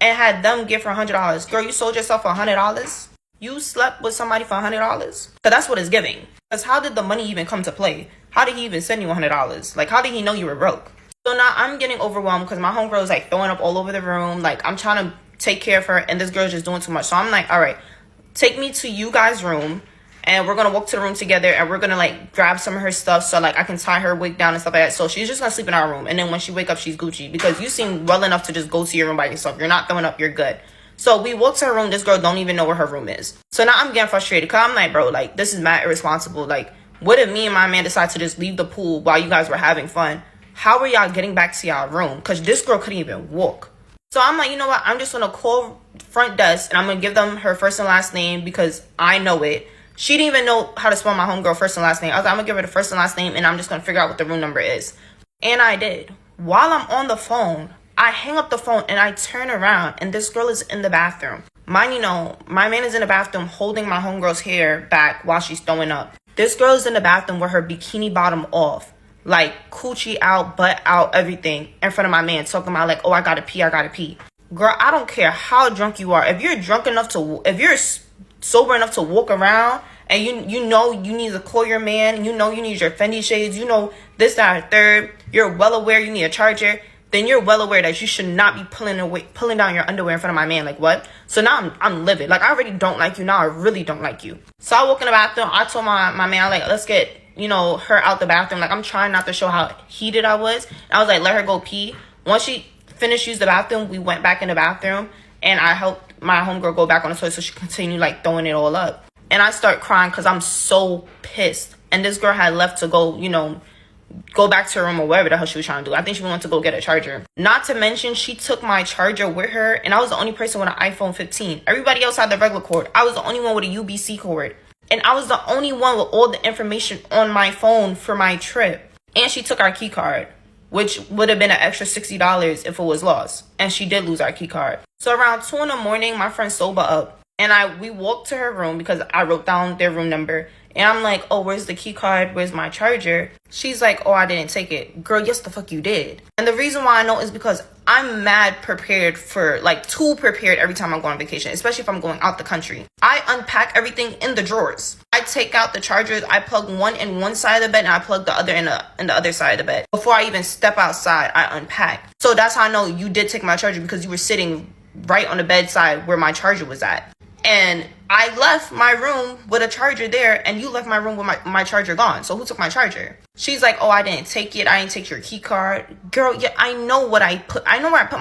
and had them give her $100. Girl, you sold yourself for $100? You slept with somebody for $100? So that's what it's giving. Because how did the money even come to play? How did he even send you $100? Like, how did he know you were broke? So now I'm getting overwhelmed because my homegirl is like throwing up all over the room. Like, I'm trying to take care of her and this girl's just doing too much. So I'm like, all right, take me to you guys' room and we're gonna walk to the room together and we're gonna like grab some of her stuff so like I can tie her wig down and stuff like that. So she's just gonna sleep in our room, and then when she wake up, she's Gucci, because you seem well enough to just go to your room by yourself. You're not throwing up, you're good. So we walk to her room. This girl don't even know where her room is. So now I'm getting frustrated because I'm like, bro, like, this is mad irresponsible. Like, what if me and my man decide to just leave the pool while you guys were having fun? How are y'all getting back to y'all room? Because this girl couldn't even walk. So I'm like, you know what? I'm just going to call front desk and I'm going to give them her first and last name because I know it. She didn't even know how to spell my homegirl first and last name. I was like, I'm going to give her the first and last name and I'm just going to figure out what the room number is. And I did. While I'm on the phone, I hang up the phone and I turn around and this girl is in the bathroom. Mind you know, my man is in the bathroom holding my homegirl's hair back while she's throwing up. This girl is in the bathroom with her bikini bottom off. Like, coochie out, butt out, everything in front of my man, talking about like, oh, I gotta pee, I gotta pee. Girl, I don't care how drunk you are. If you're drunk enough to, if you're sober enough to walk around and you know you need to call your man, you know you need your Fendi shades, you know this, that, or third, you're well aware you need a charger, then you're well aware that you should not be pulling down your underwear in front of my man. Like, what? So now I'm livid. Like, I already don't like you. Now I really don't like you. So I walk in the bathroom. I told my man, like, let's get, you know, her out the bathroom. Like, I'm trying not to show how heated I was. And I was like, let her go pee. Once she finished using the bathroom, we went back in the bathroom. And I helped my homegirl go back on the toilet so she continued, like, throwing it all up. And I start crying because I'm so pissed. And this girl had left to go, you know, go back to her room or whatever the hell she was trying to do. I think she went to go get a charger. Not to mention, she took my charger with her, and I was the only person with an iPhone 15. Everybody else had the regular cord. I was the only one with a UBC cord. And I was the only one with all the information on my phone for my trip. And she took our key card, which would have been an extra $60 if it was lost. And she did lose our key card. So around 2 in the morning, my friend sober up. And we walked to her room because I wrote down their room number. And I'm like, oh, where's the key card? Where's my charger? She's like, oh, I didn't take it. Girl, yes, the fuck you did. And the reason why I know is because I'm mad prepared for, like, too prepared every time I go on vacation, especially if I'm going out the country. I unpack everything in the drawers. I take out the chargers. I plug one in one side of the bed and I plug the other in the other side of the bed. Before I even step outside, I unpack. So that's how I know you did take my charger, because you were sitting right on the bedside where my charger was at. And I left my room with a charger there, and you left my room with my charger gone. So who took my charger? She's like, oh, I didn't take it. I didn't take your key card. Girl, yeah, I know where I put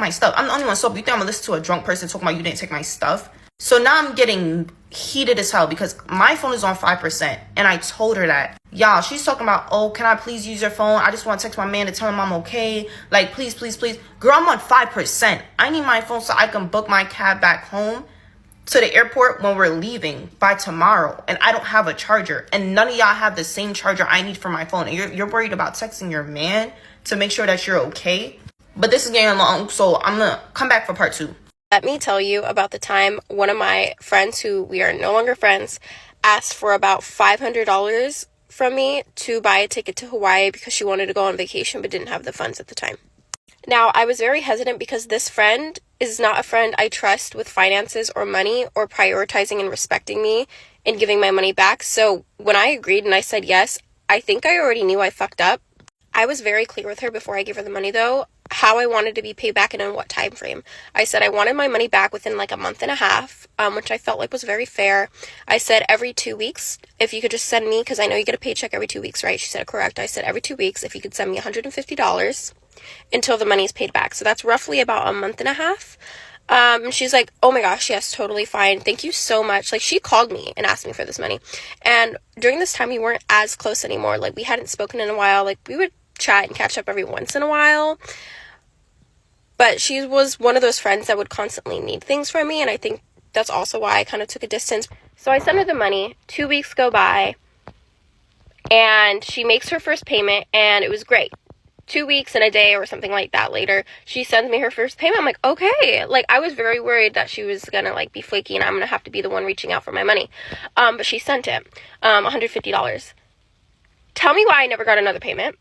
my stuff. I'm the only one sober. You think I'm gonna listen to a drunk person talking about you didn't take my stuff? So now I'm getting heated as hell because my phone is on 5%. And I told her that. Y'all, she's talking about, oh, can I please use your phone? I just want to text my man to tell him I'm okay. Like, please, please, please. Girl, I'm on 5%. I need my phone so I can book my cab back home to the airport when we're leaving by tomorrow, and I don't have a charger, and none of y'all have the same charger I need for my phone, and you're worried about texting your man to make sure that you're okay. But this is getting long, so I'm gonna come back for part 2. Let me tell you about the time one of my friends, who we are no longer friends, asked for about $500 from me to buy a ticket to Hawaii because she wanted to go on vacation but didn't have the funds at the time. Now, I was very hesitant because this friend is not a friend I trust with finances or money or prioritizing and respecting me and giving my money back. So when I agreed and I said yes, I think I already knew I fucked up. I was very clear with her before I gave her the money, though, how I wanted to be paid back and in what time frame. I said I wanted my money back within like a month and a half, which I felt like was very fair. I said every 2 weeks, if you could just send me, because I know you get a paycheck every 2 weeks, right? She said, correct. I said every 2 weeks, if you could send me $150 until the money's paid back. So that's roughly about a month and a half. And she's like, oh my gosh, yes, totally fine. Thank you so much. Like, she called me and asked me for this money. And during this time, we weren't as close anymore. Like, we hadn't spoken in a while. Like, we would chat and catch up every once in a while. But she was one of those friends that would constantly need things from me. And I think that's also why I kind of took a distance. So I sent her the money. 2 weeks go by. And she makes her first payment. And it was great. 2 weeks and a day or something like that later, she sends me her first payment. I'm like, okay. Like, I was very worried that she was gonna like be flaky and I'm gonna have to be the one reaching out for my money. But she sent it, $150. Tell me why I never got another payment.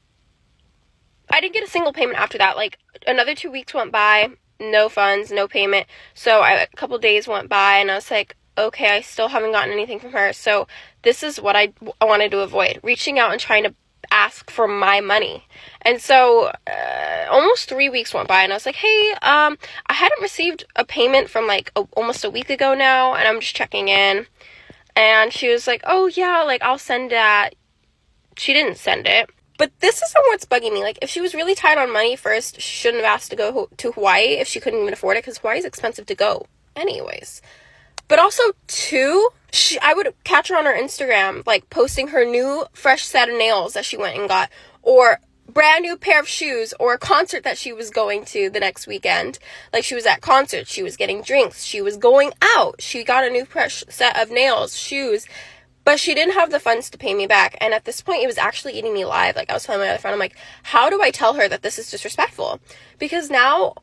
I didn't get a single payment after that. Like, another 2 weeks went by, no funds, no payment. So a couple days went by, and I was like, okay, I still haven't gotten anything from her. So this is what I wanted to avoid, reaching out and trying to ask for my money. And so almost 3 weeks went by, and I was like, hey, I hadn't received a payment from like almost a week ago now, and I'm just checking in. And she was like, oh yeah, like I'll send that. She didn't send it. But this is what's bugging me. Like, if she was really tight on money, first, she shouldn't have asked to go to Hawaii if she couldn't even afford it, because Hawaii is expensive to go anyways. But also, two, I would catch her on her Instagram, like, posting her new fresh set of nails that she went and got, or brand new pair of shoes, or a concert that she was going to the next weekend. Like, she was at concerts, she was getting drinks, she was going out, she got a new fresh set of nails, shoes, but she didn't have the funds to pay me back. And at this point, it was actually eating me alive. Like, I was telling my other friend, I'm like, how do I tell her that this is disrespectful? Because now,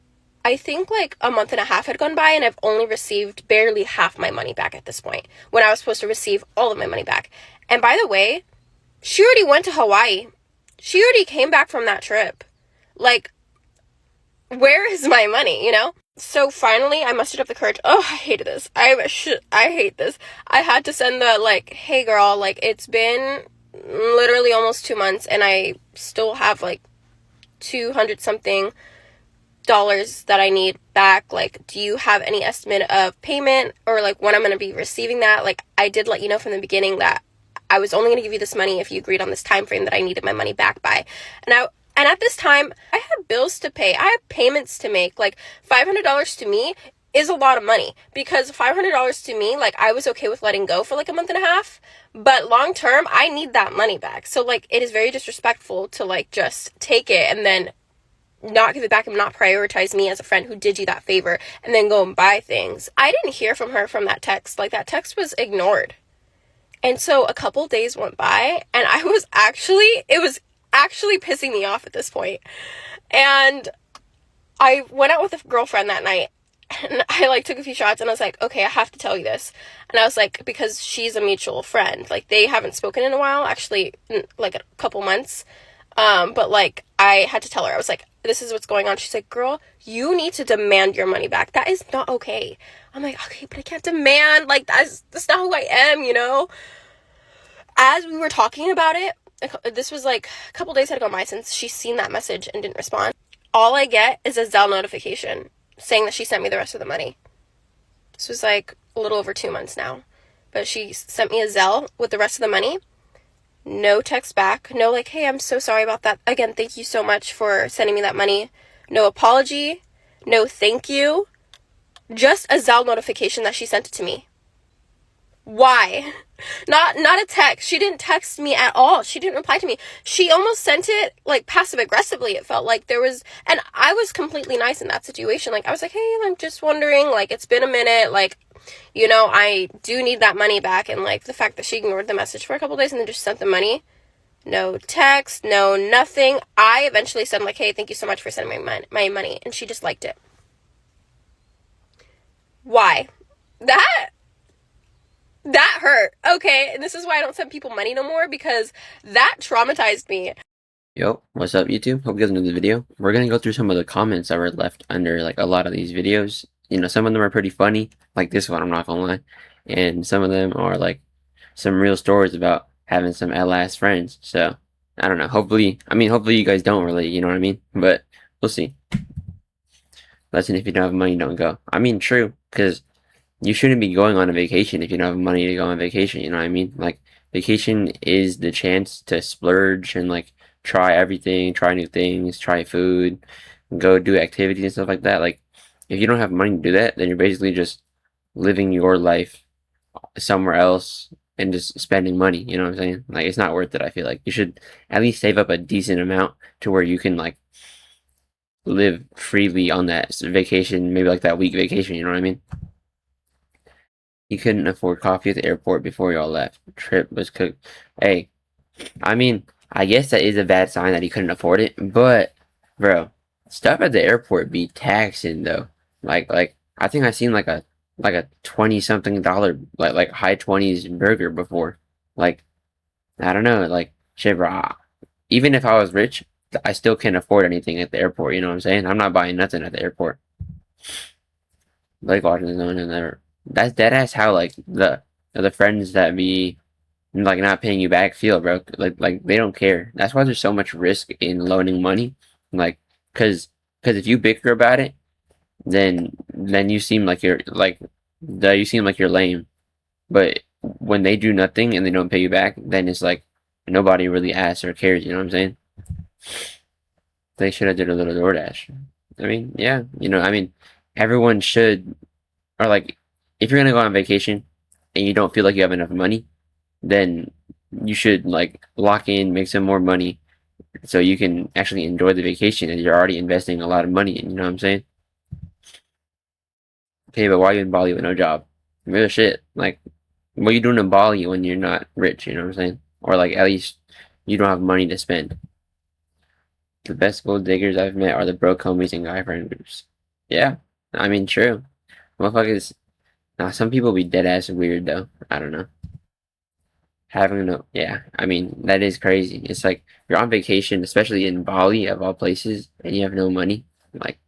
I think like a month and a half had gone by, and I've only received barely half my money back at this point, when I was supposed to receive all of my money back. And by the way, she already went to Hawaii. She already came back from that trip. Like, where is my money, you know? So finally, I mustered up the courage. Oh, I hated this. I hate this. I had to send the, like, hey girl, like, it's been literally almost 2 months, and I still have, like, 200 something dollars that I need back. Like, do you have any estimate of payment, or, like, when I'm going to be receiving that? Like, I did let you know from the beginning that I was only going to give you this money if you agreed on this time frame that I needed my money back by. And at this time, I had bills to pay. I had payments to make. Like, $500 to me is a lot of money, because $500 to me, like, I was okay with letting go for like a month and a half, but long term, I need that money back. So, like, it is very disrespectful to, like, just take it and then not give it back and not prioritize me as a friend who did you that favor, and then go and buy things. I didn't hear from her from that text. Like, that text was ignored. And so a couple days went by, and it was actually pissing me off at this point. And I went out with a girlfriend that night, and I, like, took a few shots, and I was like, okay, I have to tell you this. And I was like, because she's a mutual friend. Like, they haven't spoken in a while, actually, like, a couple months. But, like, I had to tell her. I was like, this is what's going on. She's like, girl, you need to demand your money back. That is not okay. I'm like, okay, but I can't demand. Like, that's not who I am, you know? As we were talking about it, this was like a couple days had gone by since she's seen that message and didn't respond. All I get is a Zelle notification saying that she sent me the rest of the money. This was like a little over 2 months now. But she sent me a Zelle with the rest of the money. No text back. No, like, hey, I'm so sorry about that. Again, thank you so much for sending me that money. No apology. No thank you. Just a Zelle notification that she sent it to me. Why? Not a text. She didn't text me at all. She didn't reply to me. She almost sent it, like, passive aggressively. It felt like there was, and I was completely nice in that situation. Like, I was like, hey, I'm just wondering, like, it's been a minute, like, you know, I do need that money back. And, like, the fact that she ignored the message for a couple days and then just sent the money, no text, no nothing. I eventually said, like, hey, thank you so much for sending my money, and she just liked it. Why? That hurt. Okay, and this is why I don't send people money no more, because that traumatized me. Yo, what's up, YouTube? Hope you guys enjoyed the video. We're gonna go through some of the comments that were left under, like, a lot of these videos. You know, some of them are pretty funny, like this one, I'm not gonna lie. And some of them are, like, some real stories about having some LS friends. So, I don't know. Hopefully you guys don't relate, you know what I mean? But, we'll see. Lesson, if you don't have money, don't go. I mean, true, because you shouldn't be going on a vacation if you don't have money to go on vacation, you know what I mean? Like, vacation is the chance to splurge and, like, try everything, try new things, try food, go do activities and stuff like that. Like, if you don't have money to do that, then you're basically just living your life somewhere else and just spending money, you know what I'm saying? Like, it's not worth it, I feel like. You should at least save up a decent amount to where you can, like, live freely on that vacation, maybe like that week vacation, you know what I mean? You couldn't afford coffee at the airport before y'all left. Trip was cooked. Hey, I mean, I guess that is a bad sign that he couldn't afford it, but, bro, stuff at the airport be taxing, though. Like, I think I seen like a $20-something, like high 20s burger before. Like, I don't know, like, shit, bro. Even if I was rich, I still can't afford anything at the airport. You know what I'm saying? I'm not buying nothing at the airport. Like watching the zone and never. That's dead ass how like the friends that be like not paying you back feel, bro. Like they don't care. That's why there's so much risk in loaning money. Like, cause if you bicker about it, then you seem like you seem like you're lame. But when they do nothing and they don't pay you back, then it's like nobody really asks or cares. You know what I'm saying? They should have did a little DoorDash. I mean, yeah, I mean, everyone should, or like, if you're gonna go on vacation and you don't feel like you have enough money, then you should like lock in, make some more money, so you can actually enjoy the vacation and you're already investing a lot of money in. You know what I'm saying? Okay, but why are you in Bali with no job? Real shit. Like, what are you doing in Bali when you're not rich? You know what I'm saying? Or like, at least you don't have money to spend. The best gold diggers I've met are the broke homies and guy friend groups. Yeah, I mean, true. Motherfuckers. Now, some people be dead ass weird though. I don't know. Having no, yeah, I mean, that is crazy. It's like you're on vacation, especially in Bali of all places, and you have no money. Like,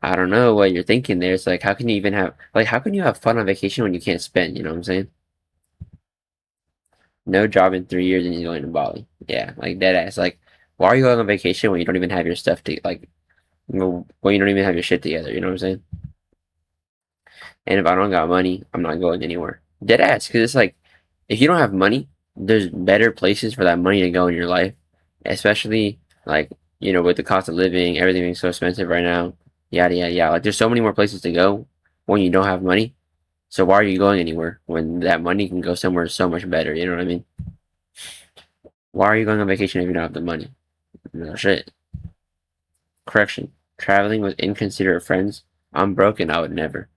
I don't know what you're thinking there. It's like, how can you even have, like, how can you have fun on vacation when you can't spend? You know what I'm saying? No job in 3 years and you're going to Bali. Yeah, like dead ass. Like, why are you going on vacation when you don't even have your stuff to, like, when you don't even have your shit together? You know what I'm saying? And if I don't got money, I'm not going anywhere. Dead ass, because it's like, if you don't have money, there's better places for that money to go in your life, especially like with the cost of living, everything being so expensive right now, yada yada yada. Like there's so many more places to go when you don't have money. So why are you going anywhere when that money can go somewhere so much better? You know what I mean? Why are you going on vacation if you don't have the money? No shit. Correction. Traveling with inconsiderate friends. I'm broken. I would never.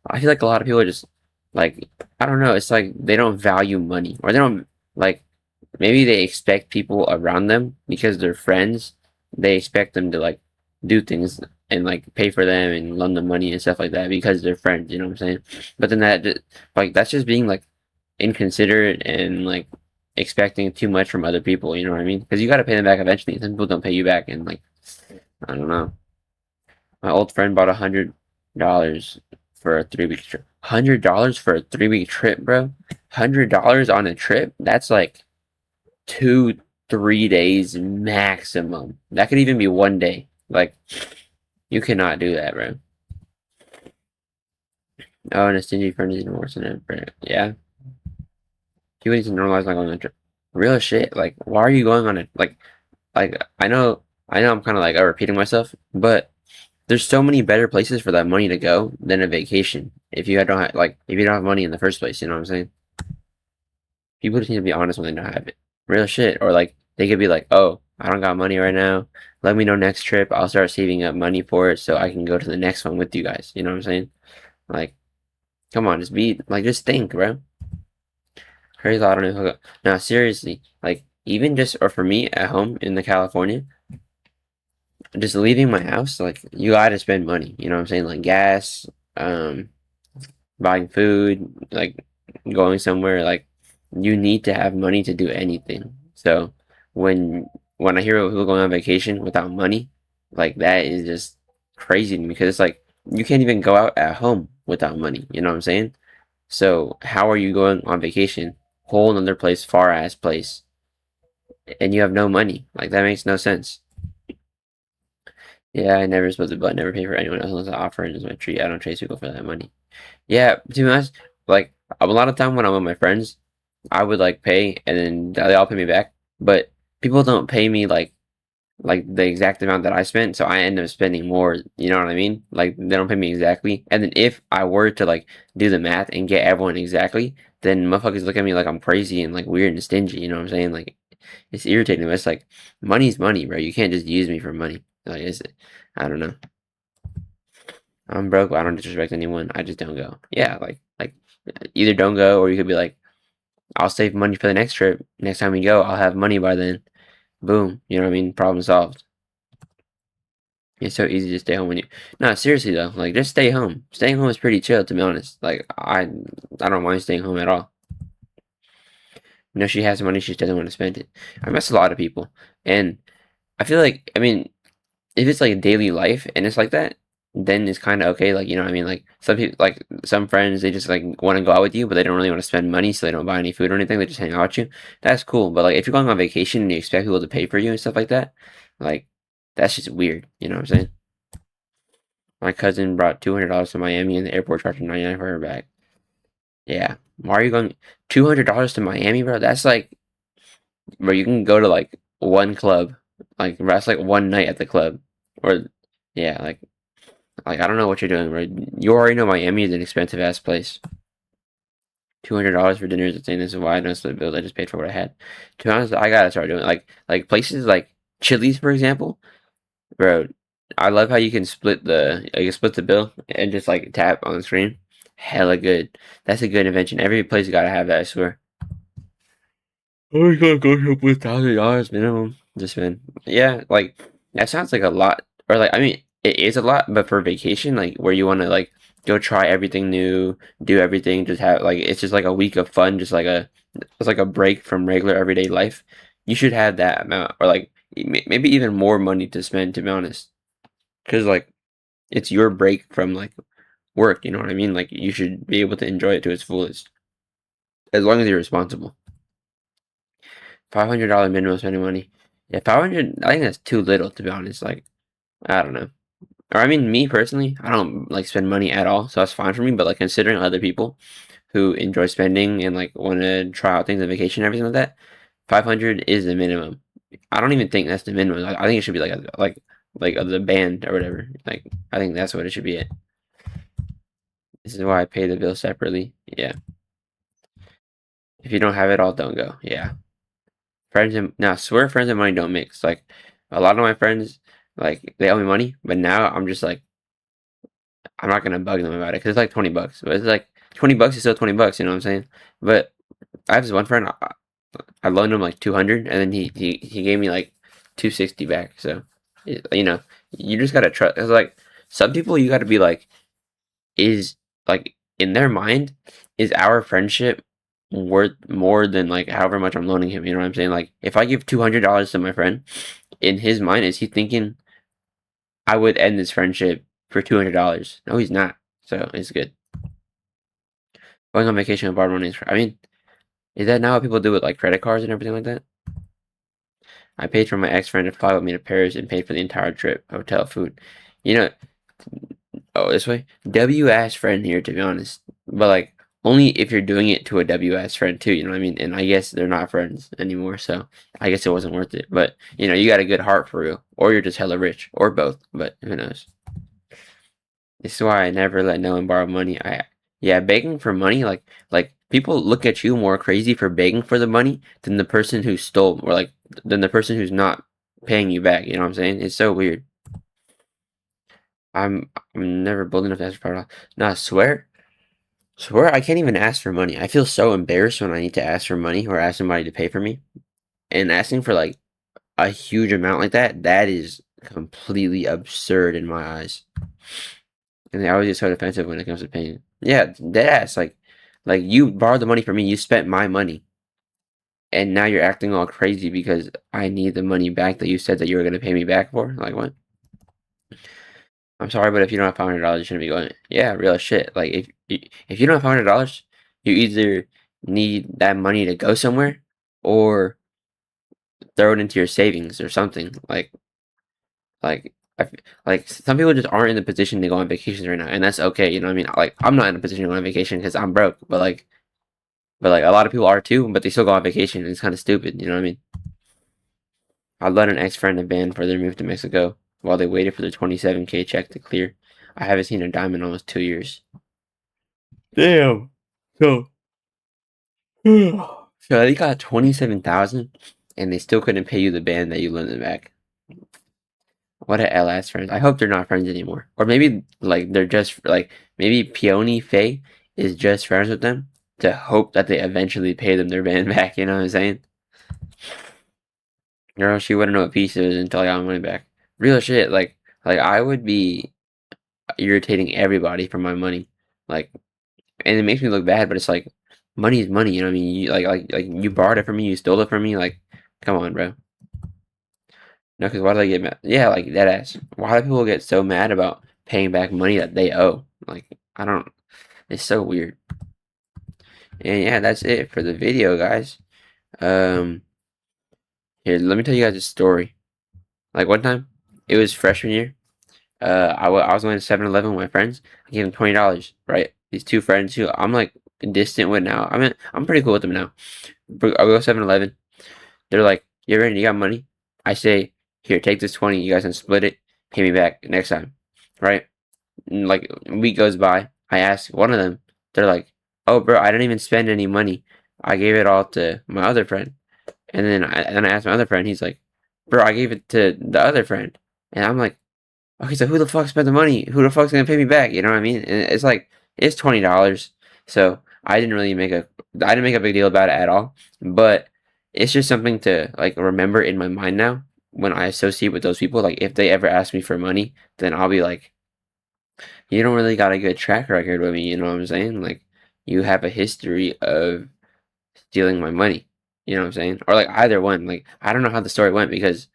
I feel like a lot of people are just like, I don't know. It's like they don't value money, or they don't like. Maybe they expect people around them because they're friends. They expect them to like do things and like pay for them and loan them money and stuff like that because they're friends. You know what I'm saying? But then that's just being like inconsiderate and like expecting too much from other people. You know what I mean? Because you got to pay them back eventually. Some people don't pay you back, and like I don't know. My old friend bought $100 for a 3 week trip. $100 for a 3 week trip, bro. $100 on a trip? That's like 2-3 days maximum. That could even be 1 day. Like, you cannot do that, bro. Oh, and a stingy friend is even worse than it. Yeah. People need to normalize not going on a trip. Real shit. Like, why are you going on it? Like I know I'm kind of like repeating myself, but there's so many better places for that money to go than a vacation. If you don't have money in the first place, you know what I'm saying? People just need to be honest when they don't have it. Real shit. Or like they could be like, oh, I don't got money right now. Let me know next trip. I'll start saving up money for it so I can go to the next one with you guys. You know what I'm saying? Like, come on, just think, bro. Crazy, I don't know. Now, seriously, like even just or for me at home in the California, just leaving my house, like you gotta spend money. You know what I'm saying? Like gas, buying food, like going somewhere. Like you need to have money to do anything. So when I hear people going on vacation without money, like that is just crazy to me because it's like you can't even go out at home without money. You know what I'm saying? So how are you going on vacation, whole another place, far ass place, and you have no money? Like that makes no sense. Yeah, I never supposed to, but never pay for anyone else unless I offer and just my treat. I don't chase people for that money. Yeah, to be honest, like a lot of time when I'm with my friends, I would like pay and then they all pay me back. But people don't pay me like the exact amount that I spent, so I end up spending more. You know what I mean? Like they don't pay me exactly. And then if I were to like do the math and get everyone exactly, then motherfuckers look at me like I'm crazy and like weird and stingy. You know what I'm saying? Like it's irritating. But it's like money's money, bro. You can't just use me for money. Like is it? I don't know. I'm broke, but I don't disrespect anyone. I just don't go. Yeah, like either don't go or you could be like, I'll save money for the next trip. Next time we go, I'll have money by then. Boom. You know what I mean? Problem solved. It's so easy to stay home when you. No, seriously though, like just stay home. Staying home is pretty chill, to be honest. Like I don't mind staying home at all. You know, she has money, she just doesn't want to spend it. I miss a lot of people, and I feel like, I mean, if it's like daily life and it's like that, then it's kind of okay. Like, you know what I mean? Like some people, like some friends, they just like want to go out with you, but they don't really want to spend money, so they don't buy any food or anything. They just hang out with you. That's cool. But like if you're going on vacation and you expect people to pay for you and stuff like that, like that's just weird. You know what I'm saying? My cousin brought $200 to Miami and the airport charged her 99 for her bag. Yeah. Why are you going $200 to Miami, bro? That's like, bro, you can go to like one club. Like that's like one night at the club. Or yeah, like I don't know what you're doing, bro. You already know Miami is an expensive ass place. $200 for dinner is insane. This is why I don't split bills. I just paid for what I had. To be honest, I gotta start doing like places like Chili's, for example, bro. I love how you can split the bill and just like tap on the screen. Hella good. That's a good invention. Every place gotta have that, I swear. Oh, you gotta go up with $1,000 minimum. Just man, yeah, like that sounds like a lot, or like I mean, it is a lot, but for vacation, like where you want to like go try everything new, do everything, just have like it's just like a week of fun, just like it's like a break from regular everyday life. You should have that amount, or like maybe even more money to spend, to be honest, because like it's your break from like work. You know what I mean? Like you should be able to enjoy it to its fullest, as long as you're responsible. $500 minimum spending money. Yeah, 500. I think that's too little, to be honest. Like, I don't know. Or I mean, me personally, I don't like spend money at all, so that's fine for me. But like considering other people who enjoy spending and like want to try out things on vacation and everything like that, 500 is the minimum. I don't even think that's the minimum. I think it should be like the band or whatever. Like I think that's what it should be at. This is why I pay the bill separately. Yeah. If you don't have it all, don't go. Yeah. Friends and now, I swear friends and money don't mix. Like a lot of my friends, like they owe me money, but now I'm just like I'm not gonna bug them about it because it's like $20. But it's like $20 is still $20. You know what I'm saying? But I have this one friend. I loaned him like 200, and then he gave me like 260 back. So you know, you just gotta trust. It's like some people you gotta be like, is like in their mind, is our friendship worth more than like however much I'm loaning him? You know what I'm saying? Like if I give $200 to my friend, in his mind, is he thinking I would end this friendship for $200? No, he's not. So it's good. Going on vacation with borrowed money. I mean, is that now what people do with like credit cards and everything like that? I paid for my ex-friend to fly with me to Paris and paid for the entire trip, hotel, food. You know, oh, this way? W-ass friend here, to be honest. But like, only if you're doing it to a W-ass friend too, you know what I mean? And I guess they're not friends anymore, so I guess it wasn't worth it. But, you know, you got a good heart for real. Or you're just hella rich. Or both, but who knows? This is why I never let no one borrow money. Yeah, begging for money, like people look at you more crazy for begging for the money than the person who stole, or like than the person who's not paying you back. You know what I'm saying? It's so weird. I'm never bold enough to ask for $5. No, I swear I can't even ask for money. I feel so embarrassed when I need to ask for money or ask somebody to pay for me. And asking for like a huge amount like that is completely absurd in my eyes. And they always get so defensive when it comes to paying. Yeah, dead ass. Like you borrowed the money from me, you spent my money. And now you're acting all crazy because I need the money back that you said that you were gonna pay me back for? Like what? I'm sorry, but if you don't have $500, you shouldn't be going. Yeah, real shit. Like if you don't have $500, you either need that money to go somewhere, or throw it into your savings or something. Like like some people just aren't in the position to go on vacations right now, and that's okay. You know what I mean? Like I'm not in a position to go on vacation because I'm broke, but like a lot of people are too, but they still go on vacation, and it's kind of stupid. You know what I mean? I let an ex-friend a band for their move to Mexico while they waited for their 27K check to clear. I haven't seen a dime in almost 2 years. Damn. So, so they got 27,000, and they still couldn't pay you the band that you lent them back. What a LS friends. I hope they're not friends anymore, or maybe like they're just like maybe Peony Faye is just friends with them to hope that they eventually pay them their band back. You know what I'm saying? Girl, she wouldn't know what peace is until I got my money back. Real shit. Like I would be irritating everybody for my money. Like, and it makes me look bad, but it's like money is money. You know what I mean? You like you borrowed it from me, you stole it from me. Like, come on, bro. No, because why do they get mad? Yeah, like that ass. Why do people get so mad about paying back money that they owe? Like, I don't. It's so weird. And yeah, that's it for the video, guys. Um, Here, let me tell you guys a story. Like one time, it was freshman year. I was going to 7-Eleven with my friends. I gave them $20, right? These two friends who I'm like distant with now. I mean, I'm pretty cool with them now. I'll go 7-Eleven. They're like, "You ready? You got money?" I say, "Here, take this 20. You guys can split it. Pay me back next time." Right? And like a week goes by. I ask one of them. They're like, "Oh, bro, I didn't even spend any money. I gave it all to my other friend." And then I asked my other friend. He's like, "Bro, I gave it to the other friend." And I'm like, "Okay, so who the fuck spent the money? Who the fuck's gonna pay me back?" You know what I mean? And it's like it's $20. So I didn't make a big deal about it at all. But it's just something to like remember in my mind now when I associate with those people. Like if they ever ask me for money, then I'll be like, "You don't really got a good track record with me." You know what I'm saying? Like you have a history of stealing my money. You know what I'm saying? Or like either one. Like I don't know how the story went because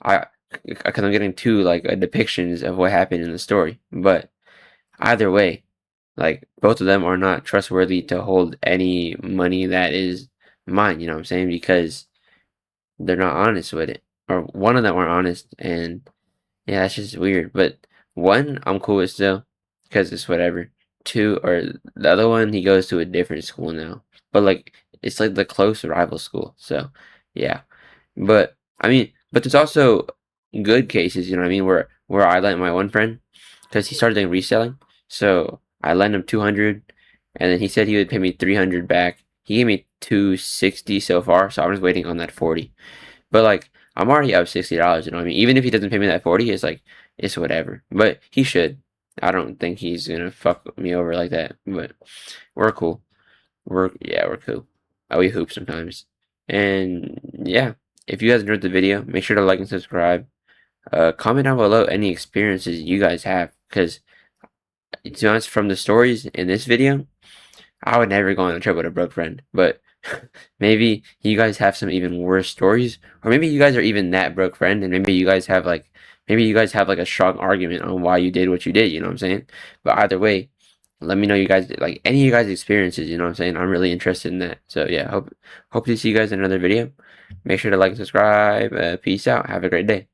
I because I'm getting two like depictions of what happened in the story. But either way, like both of them are not trustworthy to hold any money that is mine. You know what I'm saying? Because they're not honest with it, or one of them weren't honest, and yeah, that's just weird. But one, I'm cool with still, because it's whatever. Two, or the other one, he goes to a different school now, but like it's like the close rival school. So yeah, but I mean, but there's also good cases, you know what I mean, where I lent my one friend because he started doing reselling. So I lent him 200, and then he said he would pay me 300 back. He gave me 260 so far, so I'm just waiting on that 40. But like I'm already up $60, you know what I mean? Even if he doesn't pay me that 40, it's like it's whatever. But he should. I don't think he's gonna fuck me over like that. But we're cool. We're cool. We hoop sometimes. And yeah, if you guys enjoyed the video, make sure to like and subscribe. Comment down below any experiences you guys have, because to be honest, from the stories in this video, I would never go on a trip with a broke friend. But maybe you guys have some even worse stories, or maybe you guys are even that broke friend, and maybe you guys have like a strong argument on why you did what you did. You know what I'm saying? But either way, let me know you guys like any of you guys' experiences. You know what I'm saying? I'm really interested in that. So yeah, hope to see you guys in another video. Make sure to like and subscribe. Peace out. Have a great day.